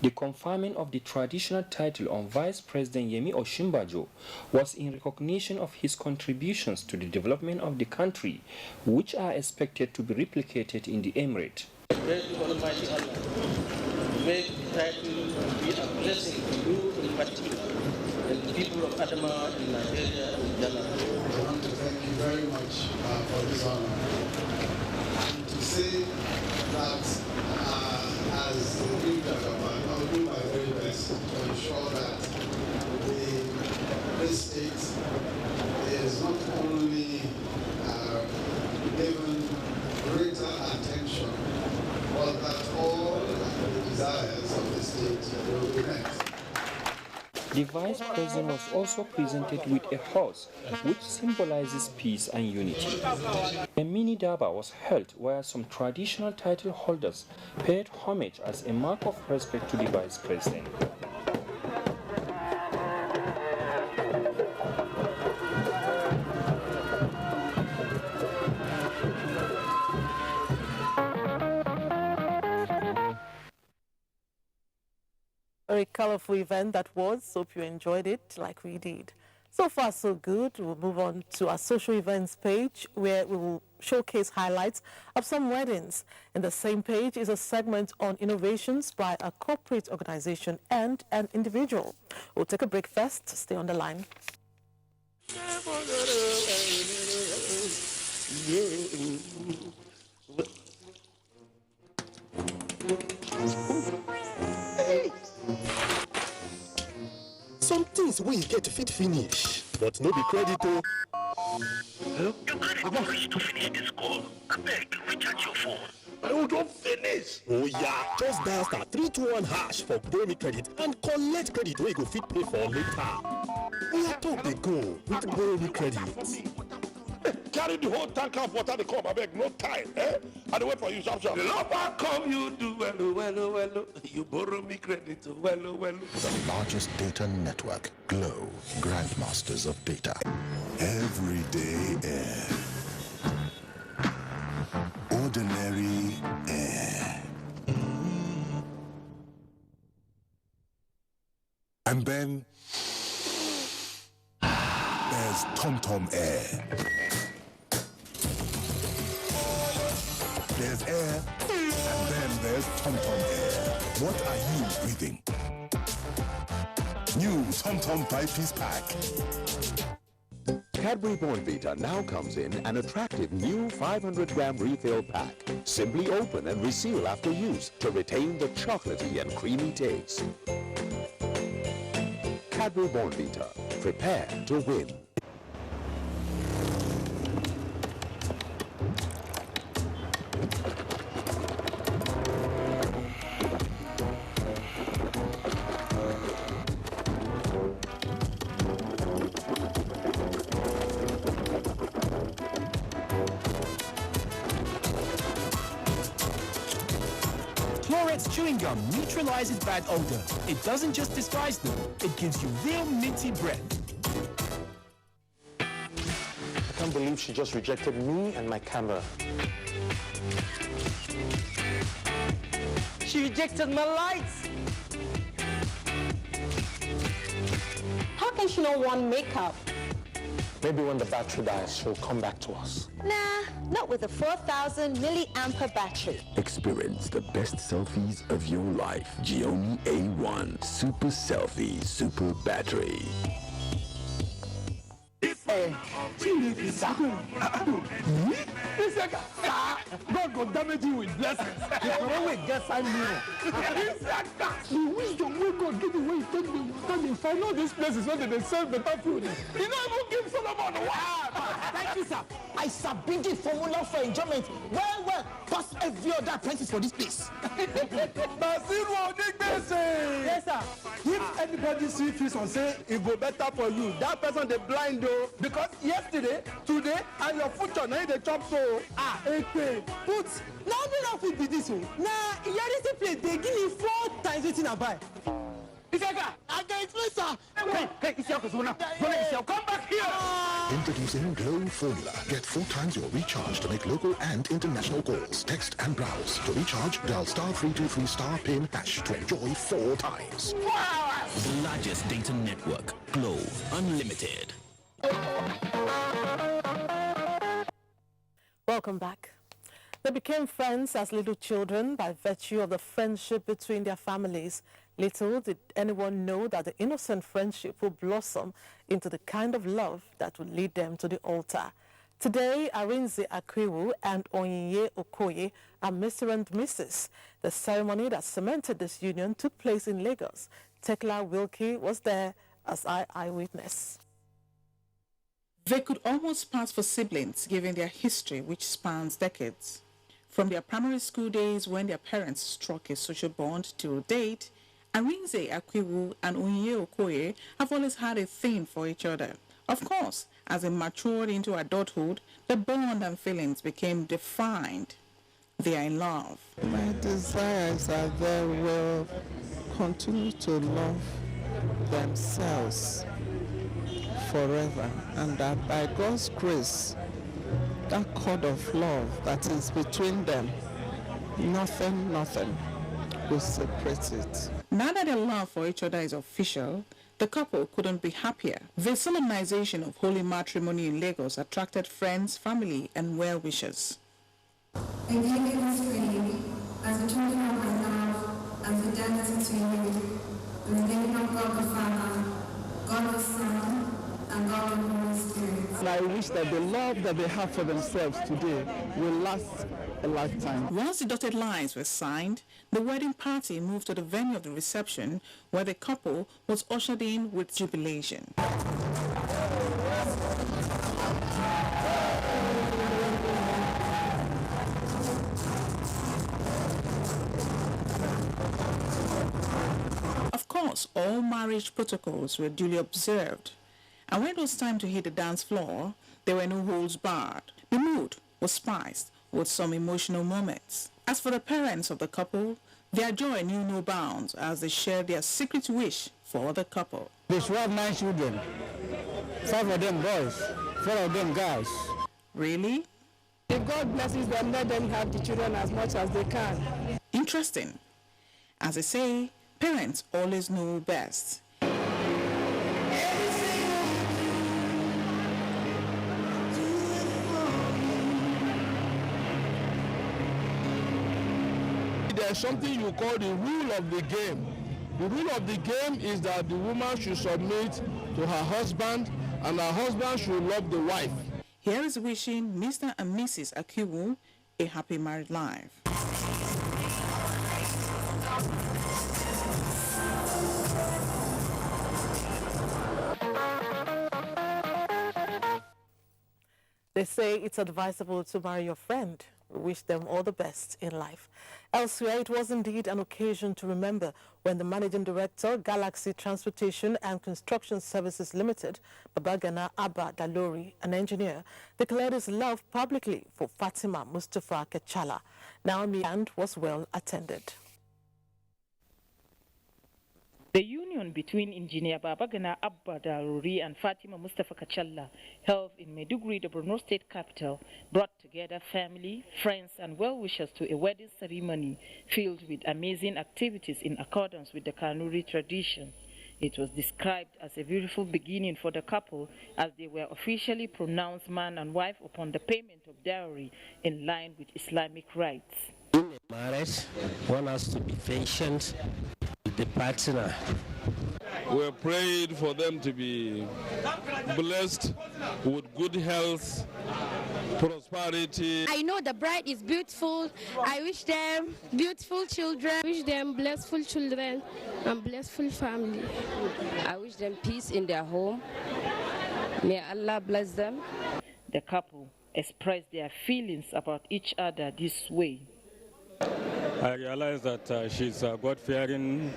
The conferment of the traditional title on Vice President Yemi Osinbajo was in recognition of his contributions to the development of the country, which are expected to be replicated in the Emirate. Pray to Almighty Allah to make the title be a blessing to you in particular and the people of Adamawa in Nigeria in general. I want to thank you very much for this honor. And to say that as the new government, I will do my very best to ensure that this state is not only given greater attention, but that all the desires of the state will be met. The Vice President was also presented with a horse which symbolizes peace and unity. A mini Daba was held where some traditional title holders paid homage as a mark of respect to the Vice President. Very colorful event that was. Hope you enjoyed it like we did. So far, so good. We'll move on to our social events page where we will showcase highlights of some weddings. In the same page is a segment on innovations by a corporate organization and an individual. We'll take a break first. Stay on the line. Some things we get to fit finish, but no be credit to. Hello? Your credit will reach to finish this call. I beg, recharge your phone. I don't finish. Oh yeah, just dial star 321 hash for Borrow Me Credit and collect credit where you go fit pay for later. We are talk they go with Borrow Me Credit. carry the whole tanker of water, they come, I beg, no time, eh? I wait for you, sharp. The lover come, you do well. You borrow me credit, well. The largest data network, Glow, grandmasters of data. Everyday air. Ordinary air. And then there's TomTom Air. There's air, and then there's TomTom Air. What are you breathing? New TomTom 5-piece pack. Cadbury Bournvita now comes in an attractive new 500-gram refill pack. Simply open and reseal after use to retain the chocolatey and creamy taste. Cadbury Bournvita. Prepare to win. Chewing gum neutralizes bad odor. It doesn't just disguise them, it gives you real minty breath. I can't believe she just rejected me and my camera. She rejected my lights. How can she not want makeup? Maybe when the battery dies, she'll come back to us. Nah, not with a 4,000 milliampere battery. Experience the best selfies of your life. Giomi A1 Super Selfie Super Battery. God will damage you with blessings. You can always get some mirror. The wisdom will God give you when you take the water, they find all these places where they sell better food. You don't even give Solomon the word. Thank you, sir. I submit the formula for enjoyment. Well, pass every other apprentice for this place. Yes, sir. If anybody see fish and say it go better for you, that person they blind though. Because yesterday, today, and your future now they chop so. Okay. But now they don't fit be this one. Nah, here is the place. They give me 4 times waiting I buy. Isaka, I can explain, sir. Hey, Isaka, come back here. Introducing Glow Formula. Get 4 times your recharge to make local and international calls. Text and browse. To recharge, dial *323 *PIN# to enjoy 4 times. Wow! The largest data network. Glow Unlimited. Welcome back. They became friends as little children by virtue of the friendship between their families. Little did anyone know that the innocent friendship would blossom into the kind of love that would lead them to the altar. Today, Arinze Akwiwu and Onyinye Okoye are Mr. and Mrs. The ceremony that cemented this union took place in Lagos. Tekla Wilkie was there as eyewitness. They could almost pass for siblings given their history, which spans decades. From their primary school days when their parents struck a social bond till date, Arinze Akwiwu and Onyinye Okoye have always had a thing for each other. Of course, as they matured into adulthood, the bond and feelings became defined. They are in love. My desires are they will continue to love themselves forever, and that by God's grace, that cord of love that is between them, nothing will separate it. Now that their love for each other is official, the couple couldn't be happier. The solemnization of holy matrimony in Lagos attracted friends, family, and well-wishers. I give you this ring as a token of my love and fidelity to you, in the name of God the Father, God the Son, and God the Holy Spirit. And I wish that the love that they have for themselves today will last a lifetime. Once the dotted lines were signed, the wedding party moved to the venue of the reception, where the couple was ushered in with jubilation. Of course, all marriage protocols were duly observed, And when it was time to hit the dance floor, there were no holds barred. The mood was spiced with some emotional moments. As for the parents of the couple, their joy knew no bounds as they shared their secret wish for the couple. They should have 9 children. 5 of them boys, 4 of them guys. Really? If God blesses them, let them have the children as much as they can. Interesting. As they say, parents always know best. There's something you call the rule of the game. The rule of the game is that the woman should submit to her husband and her husband should love the wife. Here is wishing Mr. and Mrs. Akiwu a happy married life. They say it's advisable to marry your friend. We wish them all the best in life. Elsewhere, it was indeed an occasion to remember when the Managing Director, Galaxy Transportation and Construction Services Limited, Babagana Abba Dalori, an engineer, declared his love publicly for Fatima Mustafa Kachala. Naomi and was well attended. The union between Engineer Babagana Abba Dalori and Fatima Mustafa Kachala, held in Maiduguri, the Borno State capital, brought together family, friends and well-wishers to a wedding ceremony filled with amazing activities in accordance with the Kanuri tradition. It was described as a beautiful beginning for the couple as they were officially pronounced man and wife upon the payment of dowry in line with Islamic rites. In a marriage, one has to be patient with the partner. We prayed for them to be blessed with good health, prosperity. I know the bride is beautiful. I wish them beautiful children. I wish them blissful children and blissful family. I wish them peace in their home. May Allah bless them. The couple expressed their feelings about each other this way. I realize that she's God-fearing,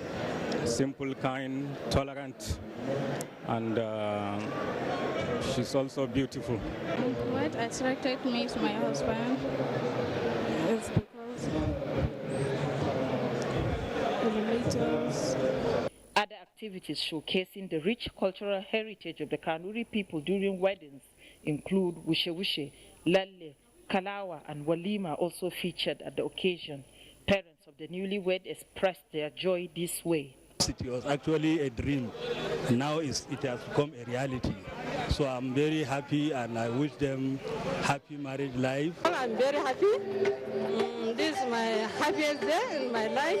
simple, kind, tolerant, and she's also beautiful. What attracted me to my husband is because of the religions. Other activities showcasing the rich cultural heritage of the Kanuri people during weddings include Wushe Wushe, Lalle, Kalawa, and Walima also featured at the occasion. Parents of the newlywed expressed their joy this way. It was actually a dream. Now it has become a reality. So I'm very happy and I wish them happy married life. I'm very happy. This is my happiest day in my life.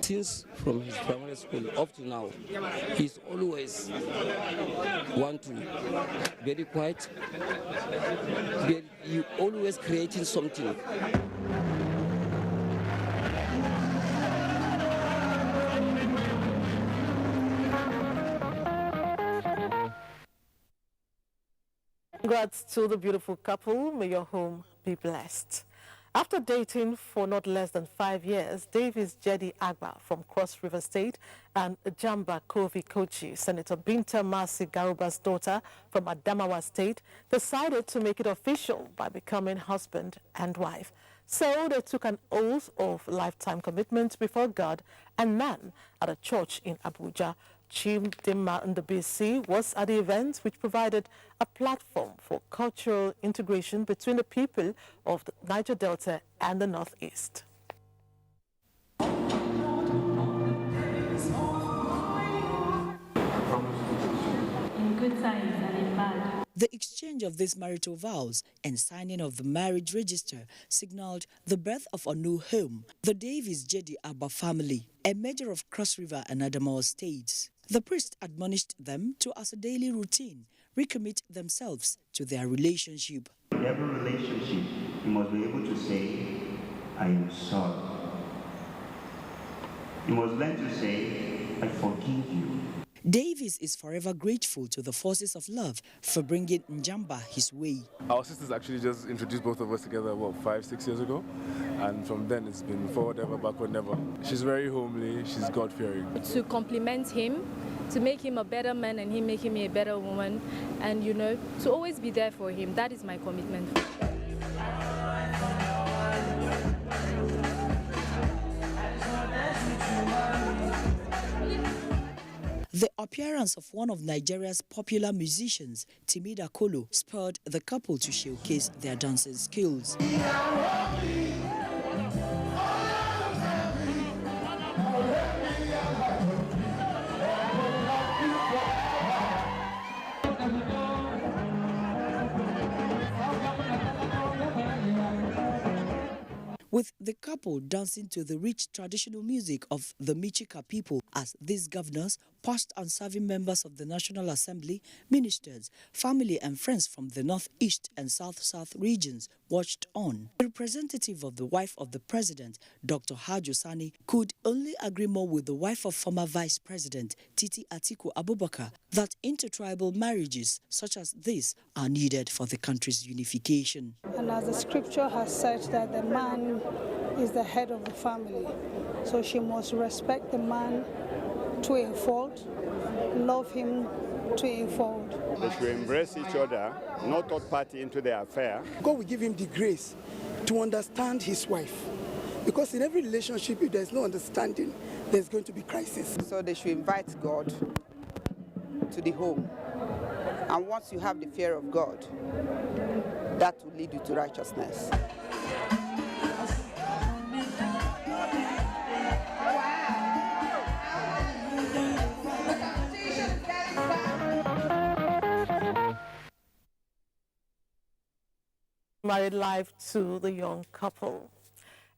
Since from his primary school up to now, he's always want to very quiet, you always creating something. Congrats to the beautiful couple. May your home be blessed. After dating for not less than 5 years, Davis Jedi Agba from Cross River State and Jamba Kofi Kochi, Senator Binta Masi Garuba's daughter from Adamawa State, decided to make it official by becoming husband and wife. So they took an oath of lifetime commitment before God and man at a church in Abuja. Chief Dimma Ndebisi was at the event, which provided a platform for cultural integration between the people of the Niger Delta and the Northeast. In good times and in bad. The exchange of these marital vows and signing of the marriage register signaled the birth of a new home, the Davis Jedi Agba family, a major of Cross River and Adamawa states. The priest admonished them to, as a daily routine, recommit themselves to their relationship. In every relationship, you must be able to say, I am sorry. You must learn to say, I forgive you. Davis is forever grateful to the forces of love for bringing Njamba his way. Our sisters actually just introduced both of us together, 5-6 years ago? and from then it's been forward ever, backward never. She's very homely, she's God-fearing. To compliment him, to make him a better man and him making me a better woman, and you know, to always be there for him. That is my commitment. The appearance of one of Nigeria's popular musicians, Timida Kolo, spurred the couple to showcase their dancing skills. With the couple dancing to the rich traditional music of the Michika people as these governors, past and serving members of the National Assembly, ministers, family and friends from the northeast and south-south regions watched on. The representative of the wife of the president, Dr. Hajo Sani, could only agree more with the wife of former vice president, Titi Atiku Abubakar, that intertribal marriages such as this are needed for the country's unification. And as the scripture has said that the man is the head of the family, so she must respect the man to a fault, love him to a fault. They should embrace each other, not third party into their affair. God will give him the grace to understand his wife. Because in every relationship, if there's no understanding, there's going to be crisis. So they should invite God to the home. And once you have the fear of God, that will lead you to righteousness. Married life to the young couple.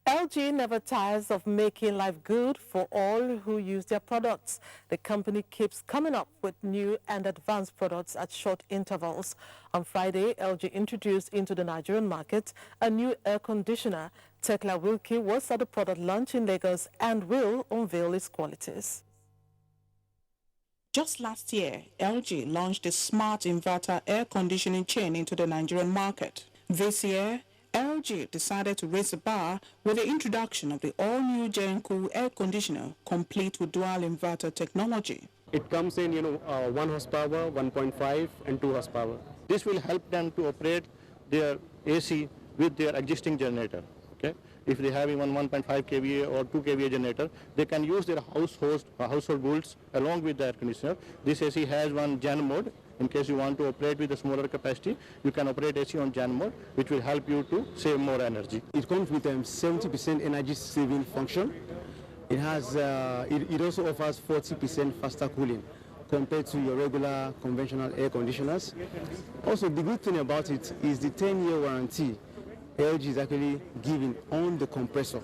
LG never tires of making life good for all who use their products. The company keeps coming up with new and advanced products at short intervals. On Friday, LG introduced into the Nigerian market a new air conditioner. Tekla Wilkie was at the product launch in Lagos and will unveil its qualities. Just last year, LG launched a smart inverter air conditioning chain into the Nigerian market. This year, LG decided to raise the bar with the introduction of the all-new Gencool air conditioner, complete with dual inverter technology. It comes in, 1 horsepower, 1.5 and 2 horsepower. This will help them to operate their AC with their existing generator. Okay? If they have even 1.5 kVA or 2 kVA generator, they can use their household goods along with the air conditioner. This AC has one Gen mode. In case you want to operate with a smaller capacity, you can operate AC on Gen mode, which will help you to save more energy. It comes with 70% energy saving function. It has, it also offers 40% faster cooling compared to your regular conventional air conditioners. Also, the good thing about it is the 10-year warranty LG is actually giving on the compressor.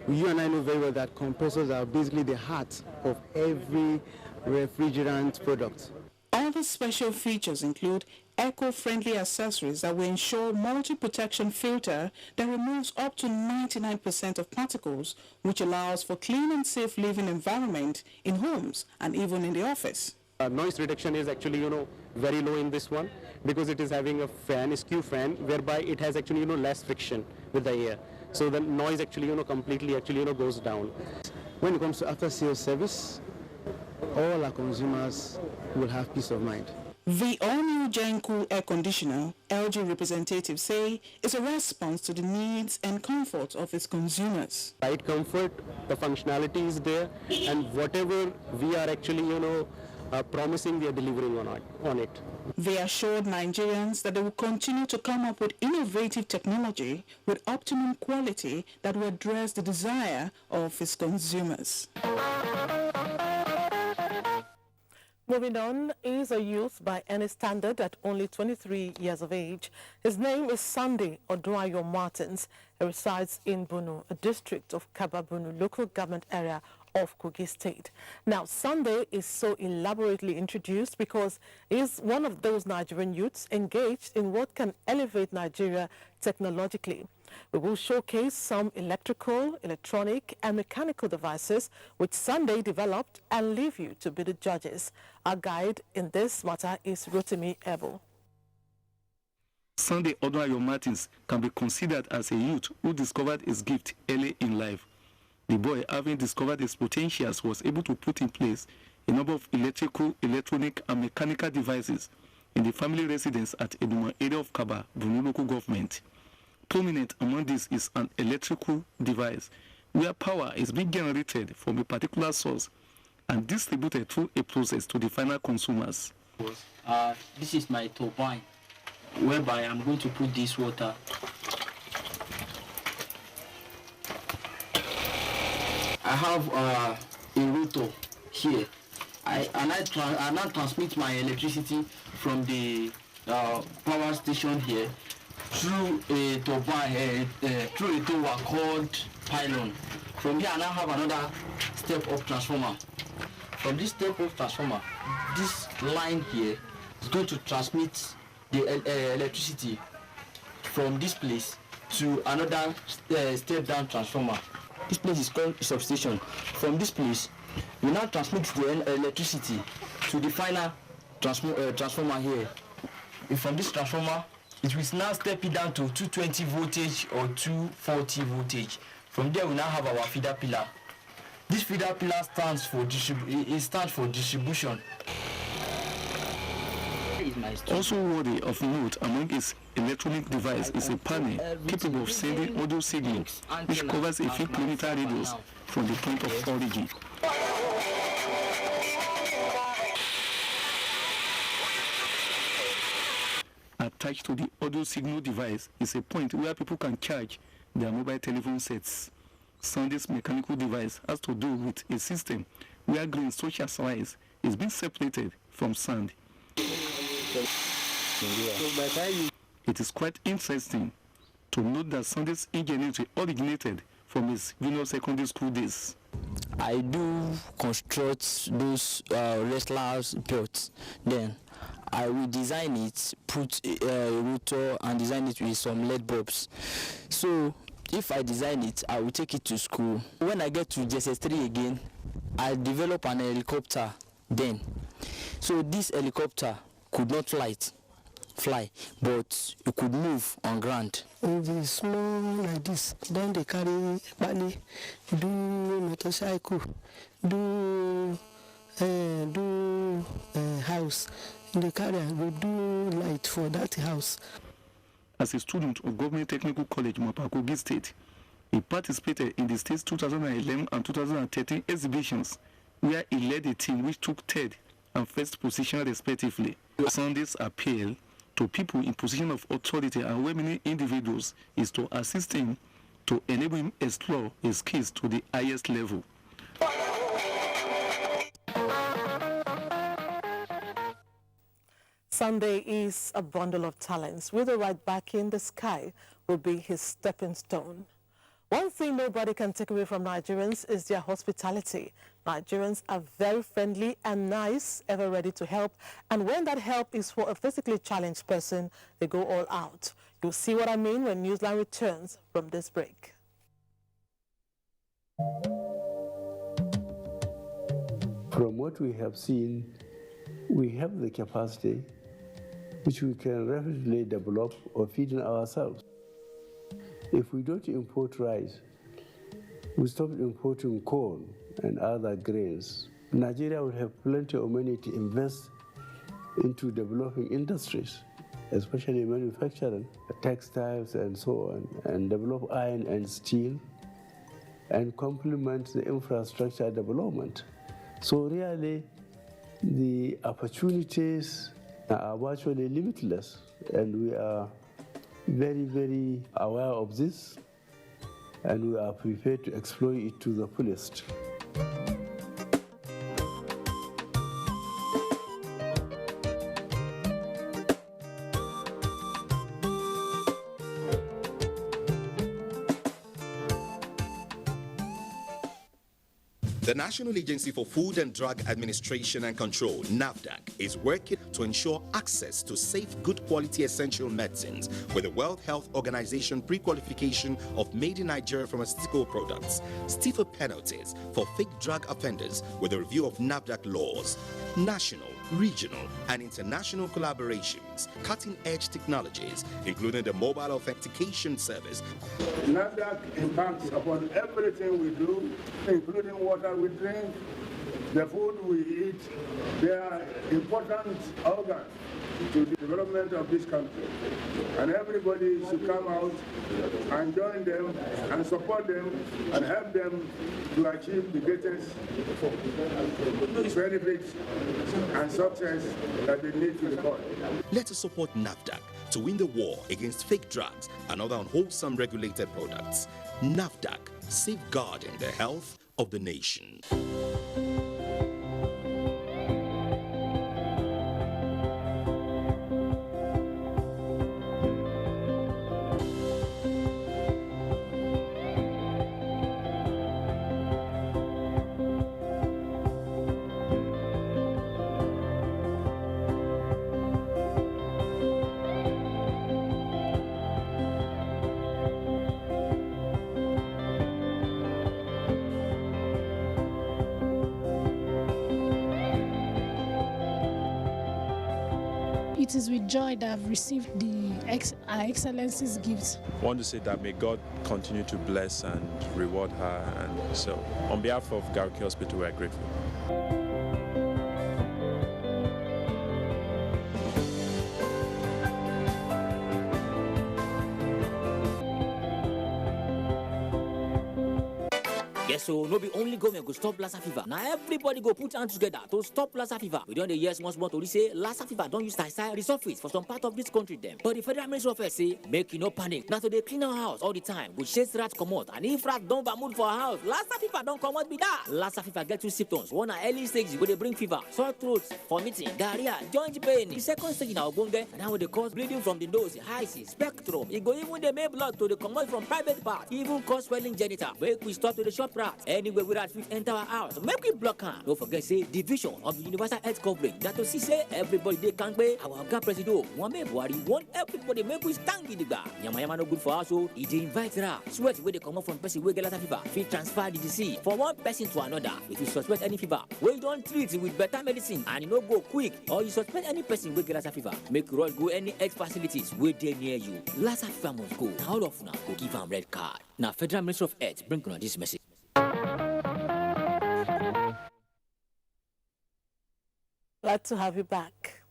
You and I know very well that compressors are basically the heart of every refrigerant product. Other special features include eco-friendly accessories that will ensure multi-protection filter that removes up to 99% of particles, which allows for clean and safe living environment in homes and even in the office. Noise reduction is actually, very low in this one because it is having a fan, a skew fan, whereby it has actually, less friction with the air. So the noise actually, completely goes down. When it comes to after-sales service, all our consumers will have peace of mind. The all-new Gencool air conditioner, LG representatives say, is a response to the needs and comfort of its consumers. Right comfort, the functionality is there, and whatever we are actually, promising, we are delivering on it. They assured Nigerians that they will continue to come up with innovative technology with optimum quality that will address the desire of its consumers. Moving on, is a youth by any standard at only 23 years of age. His name is Sunday Oduayo Martins. He resides in Bunu, a district of Kababunu local government area of Kogi State. Now, Sunday is so elaborately introduced because he is one of those Nigerian youths engaged in what can elevate Nigeria technologically. We will showcase some electrical, electronic and mechanical devices which Sunday developed and leave you to be the judges. Our guide in this matter is Rotimi Ebo. Sunday Odunayo Martins can be considered as a youth who discovered his gift early in life. The boy, having discovered his potentials, was able to put in place a number of electrical, electronic, and mechanical devices in the family residence at Eduma area of Kaba, Borno local government. Prominent among these is an electrical device where power is being generated from a particular source and distributed through a process to the final consumers. This is my turbine, whereby I'm going to put this water. I have a rotor here. I now transmit my electricity from the power station here through a turbine, through a tower called pylon. From here I now have another step-up transformer. From this step-up transformer, this line here is going to transmit the electricity from this place to another step-down transformer. This place is called substation. From this place, we now transmit the electricity to the final transformer here. And from this transformer, it will now step it down to 220 voltage or 240 voltage. From there, we now have our feeder pillar. This feeder pillar stands for distribution. Also worthy of note among its electronic device is a panel capable of sending audio signals, which covers a few kilometer radius from the point of origin. Attached to the audio signal device is a point where people can charge their mobile telephone sets. Sunday's mechanical device has to do with a system where grain such as rice is being separated from sand. It is quite interesting to note that Sunday's ingenuity originated from his junior secondary school days. I do construct those wrestlers belts. Then I will design it, put a rotor and design it with some LED bulbs. So if I design it, I will take it to school. When I get to JSS3 again, I develop an helicopter then. So this helicopter could not fly, but it could move on ground. It is small like this. Then they carry bali, do motorcycle, do house. They carry and do light for that house. As a student of Government Technical College, Mapakogi State, he participated in the state's 2011 and 2013 exhibitions, where he led a team which took third and first position respectively. Sunday's appeal to people in position of authority and well-meaning individuals is to assist him to enable him explore his skills to the highest level. Sunday is a bundle of talents. With the right backing, the sky will be his stepping stone. One thing nobody can take away from Nigerians is their hospitality. Nigerians are very friendly and nice, ever ready to help. And when that help is for a physically challenged person, they go all out. You'll see what I mean when Newsline returns from this break. From what we have seen, we have the capacity which we can rapidly develop or feed in ourselves. If we don't import rice, we stop importing corn and other grains, Nigeria will have plenty of money to invest into developing industries, especially manufacturing, textiles and so on, and develop iron and steel, and complement the infrastructure development. So really, the opportunities are virtually limitless, and we are very, very aware of this, and we are prepared to exploit it to the fullest. The National Agency for Food and Drug Administration and Control, NAFDAC, is working to ensure access to safe, good quality essential medicines with the World Health Organization pre-qualification of made in Nigeria pharmaceutical products, stiffer penalties for fake drug offenders with a review of NAFDAC laws, national regional, and international collaborations, cutting-edge technologies, including the mobile authentication service. NAFDAC impacts upon everything we do, including water we drink, the food we eat. They are important organs to the development of this country. And everybody should come out and join them and support them and help them to achieve the greatest benefits and success that they need to the country. Let us support NAFDAC to win the war against fake drugs and other unwholesome regulated products. NAFDAC, safeguarding the health of the nation. It is with joy that I've received Our Excellency's gifts. I want to say that may God continue to bless and reward her. And so, on behalf of Garki Hospital, we are grateful. Yes, so no be only government go stop Lassa fever. Now everybody go put hands together to stop Lassa fever. We don't the years once more to say Lassa fever don't use style resurface for some part of this country them. But the Federal Ministry of Health say make you no panic. Now so they clean our house all the time. Go chase rats come out. And if rats don't mood for our house, Lassa fever don't come out be that. Lassa fever get two symptoms. One are early stages where they bring fever, sore throat, vomiting, diarrhea, joint pain. The second stage now go there and now they cause bleeding from the nose, eyes, spectrum. It go even they make blood to the come out from private parts. Even cause swelling genital. Make we stop to the shop rats. Anyway, we rat fit enter our house. Make we block her. Don't forget say division of the universal health coverage. That to see say everybody they can't pay. Our God president Mwame Buhari want everybody make we stand gidigba. Yama no good for us so he dey invite her. Sweat where they come out from person wey get Lassa fever. Fit transfer the disease from one person to another. If you suspect any fever, we don't treat it with better medicine and you no go quick. Or you suspect any person wey get Lassa fever, make you rush go any health facilities where they near you. Lassa fever must go. Now all of now go give am red card. Now Federal Ministry of Health bring on this message. Glad to have you back.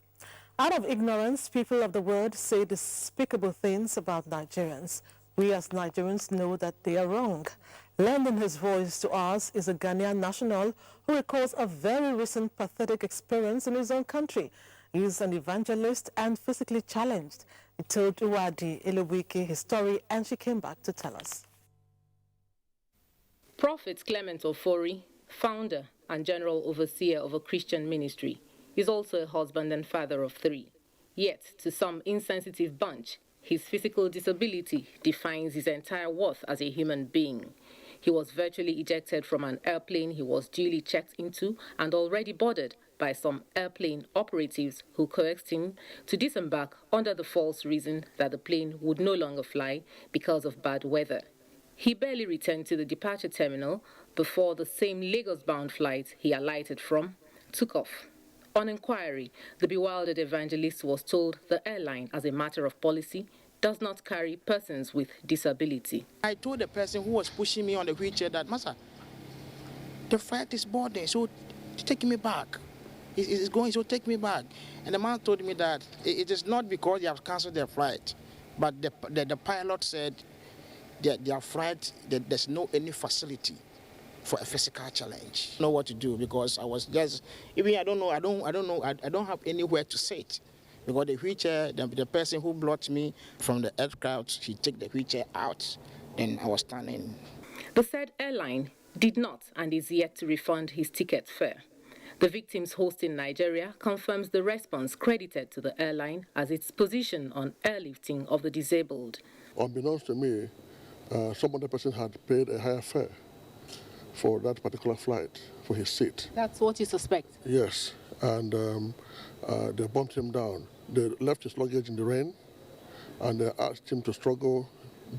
Out of ignorance, people of the world say despicable things about Nigerians. We as Nigerians know that they are wrong. Lending his voice to us is a Ghanaian national who recalls a very recent pathetic experience in his own country. He is an evangelist and physically challenged. He told Uwadi Elewike his story and she came back to tell us. Prophet Clement Ofori, founder and general overseer of a Christian ministry, is also a husband and father of 3. Yet, to some insensitive bunch, his physical disability defines his entire worth as a human being. He was virtually ejected from an airplane he was duly checked into and already boarded by some airplane operatives who coaxed him to disembark under the false reason that the plane would no longer fly because of bad weather. He barely returned to the departure terminal before the same Lagos-bound flight he alighted from took off. On inquiry, the bewildered evangelist was told the airline, as a matter of policy, does not carry persons with disability. I told the person who was pushing me on the wheelchair that, Master, the flight is boarding, so take me back. It's going, so take me back. And the man told me that it is not because they have cancelled their flight, but the pilot said that their flight, that there's no any facility for a physical challenge. I don't know what to do because I was just, even I don't have anywhere to sit. Because the wheelchair, the person who blocked me from the aircraft, he took the wheelchair out, and I was standing. The said airline did not and is yet to refund his ticket fare. The victim's host in Nigeria confirms the response credited to the airline as its position on airlifting of the disabled. Unbeknownst to me, some other person had paid a higher fare for that particular flight, for his seat. That's what you suspect? Yes, and they bumped him down. They left his luggage in the rain, and they asked him to struggle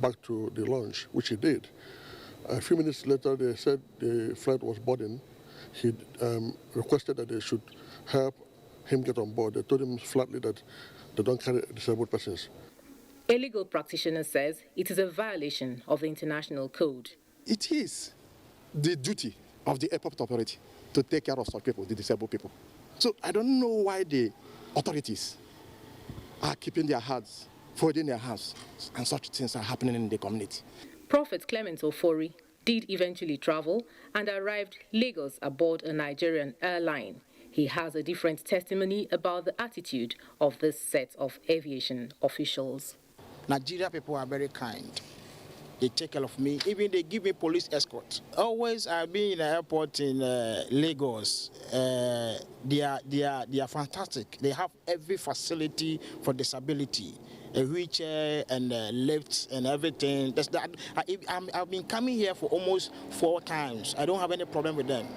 back to the lounge, which he did. A few minutes later, they said the flight was boarding. He requested that they should help him get on board. They told him flatly that they don't carry disabled persons. A legal practitioner says it is a violation of the international code. It is the duty of the airport authority to take care of such people, the disabled people. So I don't know why the authorities are keeping their hands, folding their hands, and such things are happening in the community. Prophet Clement Ofori did eventually travel and arrived Lagos aboard a Nigerian airline. He has a different testimony about the attitude of this set of aviation officials. Nigeria people are very kind. They take care of me. Even they give me police escort. Always I've been in the airport in Lagos. They are fantastic. They have every facility for disability, a wheelchair and lifts and everything. I've been coming here for almost 4 times. I don't have any problem with them.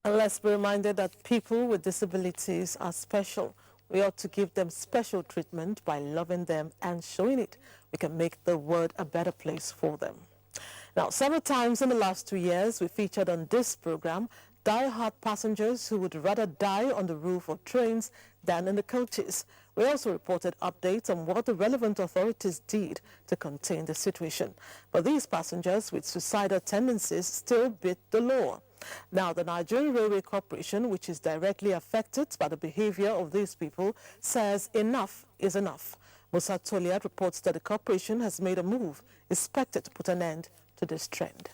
And let's be reminded that people with disabilities are special. We ought to give them special treatment by loving them and showing it. We can make the world a better place for them. Now, several times in the last 2 years, we featured on this program die-hard passengers who would rather die on the roof of trains than in the coaches. We also reported updates on what the relevant authorities did to contain the situation. But these passengers with suicidal tendencies still beat the law. Now, the Nigerian Railway Corporation, which is directly affected by the behavior of these people, says enough is enough. Musa Toliat reports that the corporation has made a move expected to put an end to this trend.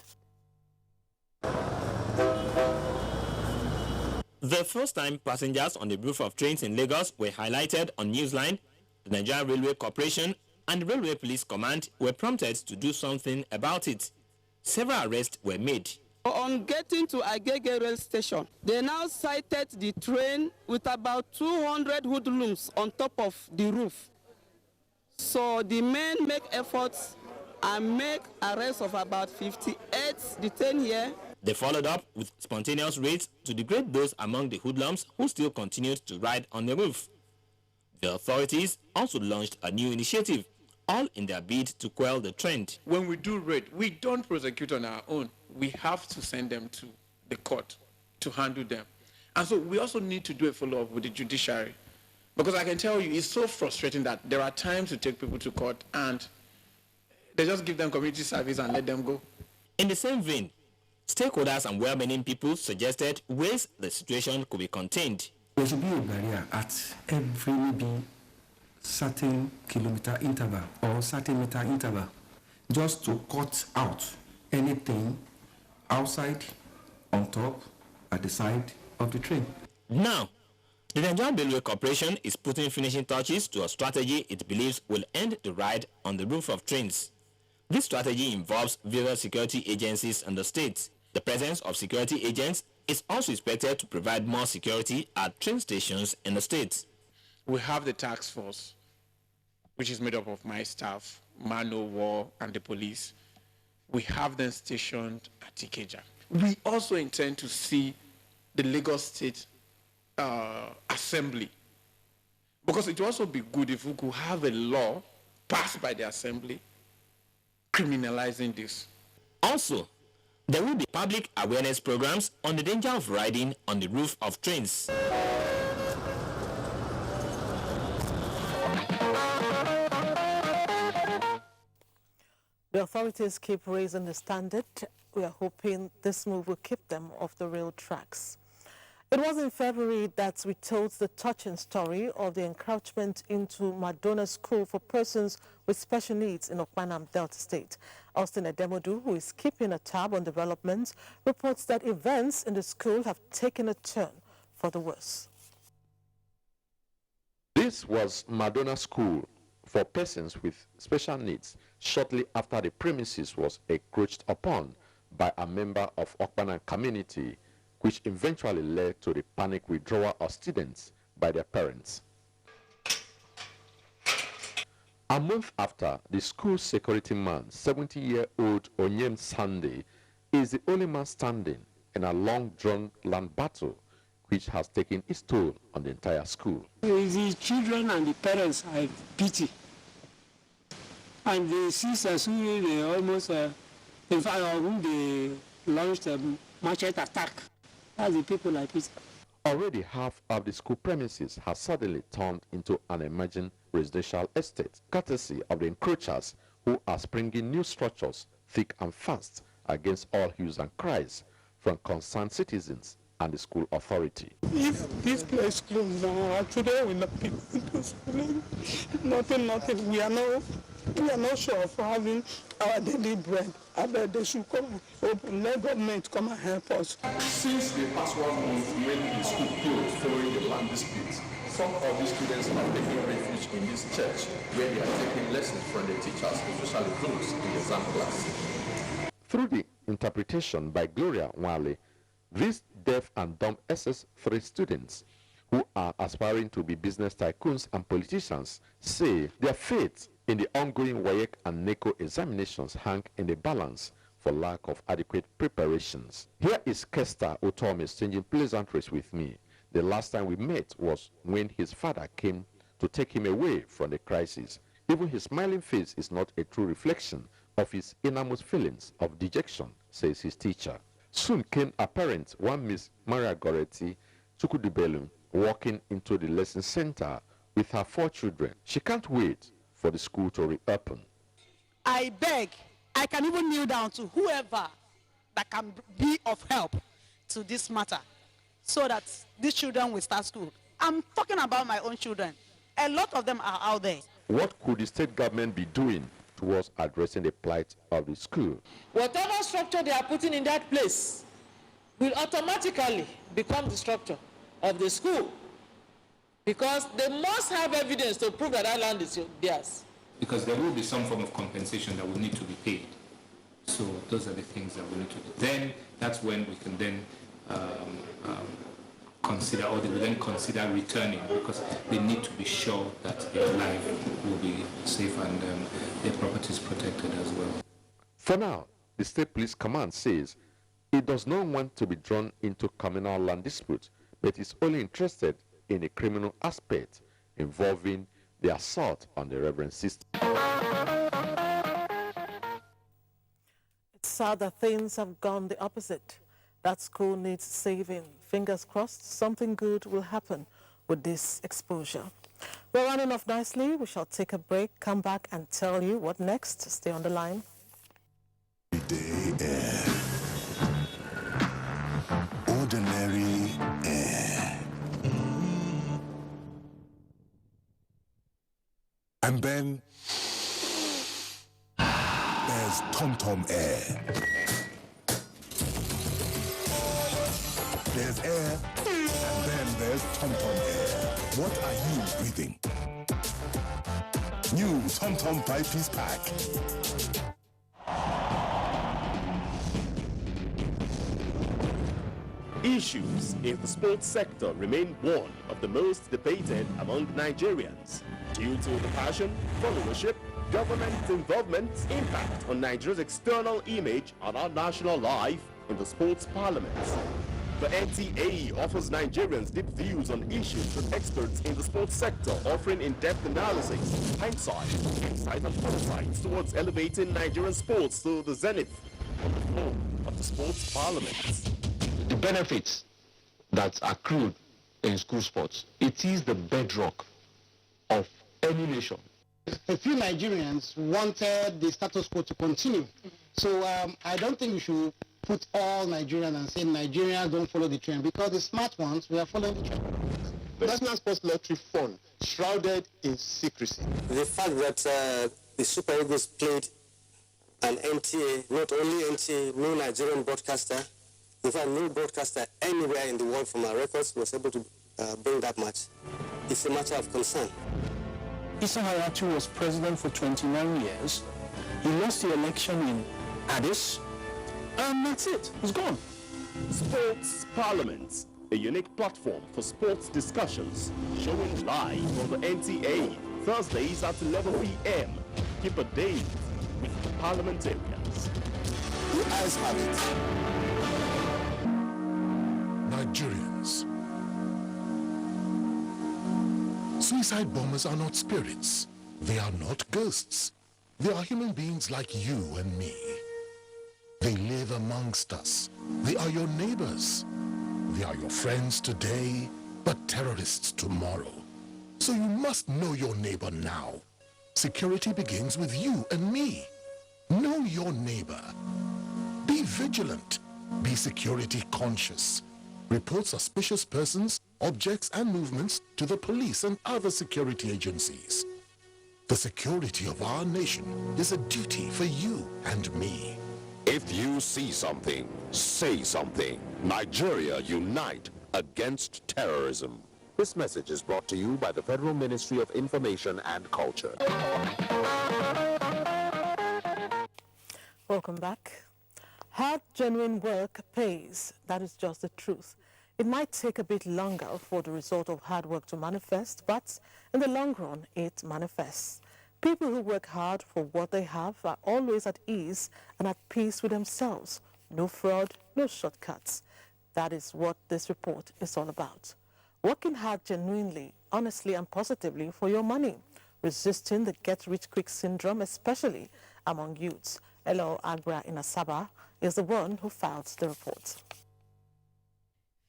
The first-time passengers on the roof of trains in Lagos were highlighted on Newsline. The Nigerian Railway Corporation and the Railway Police Command were prompted to do something about it. Several arrests were made. On getting to Agege rail station, they now sighted the train with about 200 hoodlums on top of the roof. So the men make efforts and make arrests of about 58 detained here. They followed up with spontaneous raids to degrade those among the hoodlums who still continued to ride on the roof. The authorities also launched a new initiative, all in their bid to quell the trend. When we do raid, we don't prosecute on our own. We have to send them to the court to handle them. And so we also need to do a follow-up with the judiciary. Because I can tell you, it's so frustrating that there are times to take people to court and they just give them community service and let them go. In the same vein, stakeholders and well-meaning people suggested ways the situation could be contained. There should be a barrier at every maybe certain kilometer interval or certain meter interval, just to cut out anything outside, on top, at the side of the train. Now, the Nigerian Railway Corporation is putting finishing touches to a strategy it believes will end the ride on the roof of trains. This strategy involves various security agencies in the state. The presence of security agents is also expected to provide more security at train stations in the state. We have the task force, which is made up of my staff, man o' war, and the police. We have them stationed at Ikeja. We also intend to see the Lagos State Assembly, because it would also be good if we could have a law passed by the Assembly criminalizing this. Also, there will be public awareness programs on the danger of riding on the roof of trains. The authorities keep raising the standard. We are hoping this move will keep them off the rail tracks. It was in February that we told the touching story of the encroachment into Madonna School for persons with special needs in Mainland Delta State. Austin Edemodu, who is keeping a tab on developments, reports that events in the school have taken a turn for the worse. This was Madonna School for persons with special needs shortly after the premises was encroached upon by a member of Okpana community, which eventually led to the panic withdrawal of students by their parents. A month after, the school security man, 70-year-old Onyem Sunday, is the only man standing in a long-drawn land battle which has taken its toll on the entire school. The children and the parents have pity. And the sisters who they almost, in fact, whom they launched a machete attack. That's the people I pity. Already half of the school premises has suddenly turned into an emerging residential estate, courtesy of the encroachers who are springing new structures thick and fast against all hues and cries from concerned citizens and the school authority. If this place closed down, our children will not be going to school. Nothing. We are not sure of having our daily bread. I bet they should come and open, let government come and help us. Since the past 1 month when the school closed following the land disputes, some of the students are taking refuge in this church where they are taking lessons from the teachers, especially those in the exam class. Through the interpretation by Gloria Wale, these deaf and dumb SS3 students who are aspiring to be business tycoons and politicians say their fate in the ongoing WAEC and NECO examinations hang in the balance for lack of adequate preparations. Here is Kester Otome exchanging pleasantries with me. The last time we met was when his father came to take him away from the crisis. Even his smiling face is not a true reflection of his innermost feelings of dejection, says his teacher. Soon came apparent one Miss Maria Goretti Chukudubelu walking into the lesson center with her 4 children. She can't wait for the school to reopen. I beg, I can even kneel down to whoever that can be of help to this matter so that these children will start school. I'm talking about my own children. A lot of them are out there. What could the state government be doing towards addressing the plight of the school? Whatever structure they are putting in that place will automatically become the structure of the school, because they must have evidence to prove that that land is theirs. Because there will be some form of compensation that will need to be paid. So those are the things that we need to do. Then that's when we can then consider, or they will then consider returning, because they need to be sure that their life will be safe and their property is protected as well. For now, the State Police Command says it does not want to be drawn into communal land disputes, but is only interested in a criminal aspect involving the assault on the Reverend Sister. It's sad that things have gone the opposite. That school needs saving. Fingers crossed, something good will happen with this exposure. We're running off nicely. We shall take a break, come back and tell you what next. Stay on the line. Everyday air. Ordinary air. And then there's Tom Air. There's air, and then there's Tom Air. What are you breathing? New Tom 5-piece pack. Issues in the sports sector remain one of the most debated among Nigerians due to the passion, followership, government involvement, impact on Nigeria's external image and our national life in the sports parliament. The NTA offers Nigerians deep views on issues with experts in the sports sector, offering in-depth analysis, hindsight, insight and foresight towards elevating Nigerian sports to the zenith on the floor of the sports parliament. The benefits that accrued in school sports, it is the bedrock of any nation. A few Nigerians wanted the status quo to continue. So I don't think we should put all Nigerians and say Nigerians don't follow the trend, because the smart ones, we are following the trend. The National Sports Lottery Fund, shrouded in secrecy. The fact that the Super Eagles played an NTA, not only NTA, no Nigerian broadcaster, in fact, no broadcaster anywhere in the world from our records was able to bring that much. It's a matter of concern. Issa Hayatu was president for 29 years. He lost the election in Addis, and that's it. He's gone. Sports Parliament, a unique platform for sports discussions, showing live on the NTA, Thursdays at 11 p.m. Keep a date with the parliamentarians. The eyes have it. Nigerians. Suicide bombers are not spirits. They are not ghosts. They are human beings like you and me. They live amongst us. They are your neighbors. They are your friends today, but terrorists tomorrow. So you must know your neighbor now. Security begins with you and me. Know your neighbor. Be vigilant. Be security conscious. Report suspicious persons, objects, and movements to the police and other security agencies. The security of our nation is a duty for you and me. If you see something, say something. Nigeria, unite against terrorism. This message is brought to you by the Federal Ministry of Information and Culture. Welcome back. Hard, genuine work pays. That is just the truth. It might take a bit longer for the result of hard work to manifest, but in the long run, it manifests. People who work hard for what they have are always at ease and at peace with themselves. No fraud, no shortcuts. That is what this report is all about. Working hard genuinely, honestly, and positively for your money. Resisting the get-rich-quick syndrome, especially among youths. Elo Agra in Asaba is the one who filed the report.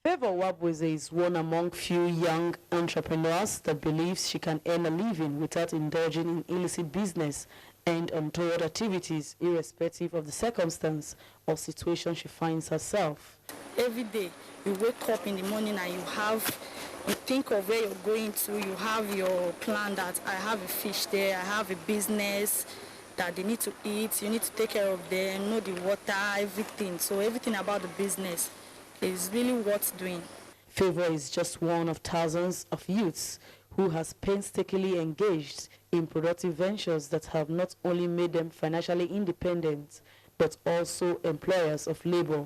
Favor Wabweze is one among few young entrepreneurs that believes she can earn a living without indulging in illicit business and untoward activities, irrespective of the circumstance or situation she finds herself. Every day, you wake up in the morning and you think of where you're going to, you have your plan that I have a fish there, I have a business that they need to eat, you need to take care of them, know the water, everything. So everything about the business is really worth doing. Favor is just one of thousands of youths who has painstakingly engaged in productive ventures that have not only made them financially independent, but also employers of labor.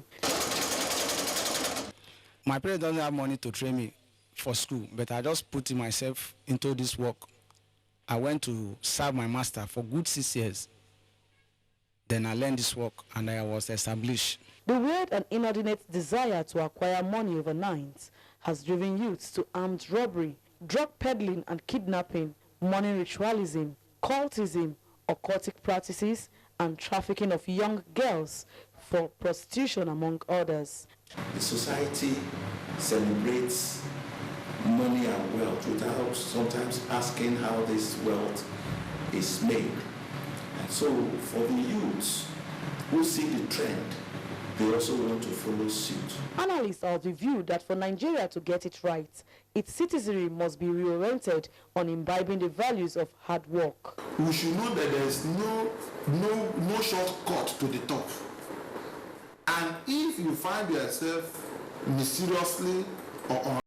My parents don't have money to train me for school, but I just put myself into this work. I went to serve my master for good 6 years. Then I learned this work and I was established. The weird and inordinate desire to acquire money overnight has driven youths to armed robbery, drug peddling and kidnapping, money ritualism, cultism, occultic practices, and trafficking of young girls for prostitution, among others. The society celebrates money and wealth without sometimes asking how this wealth is made. And so for the youths who see the trend, they also want to follow suit. Analysts are of the view that for Nigeria to get it right, its citizenry must be reoriented on imbibing the values of hard work. We should know that there is no shortcut to the top. And if you find yourself mysteriously or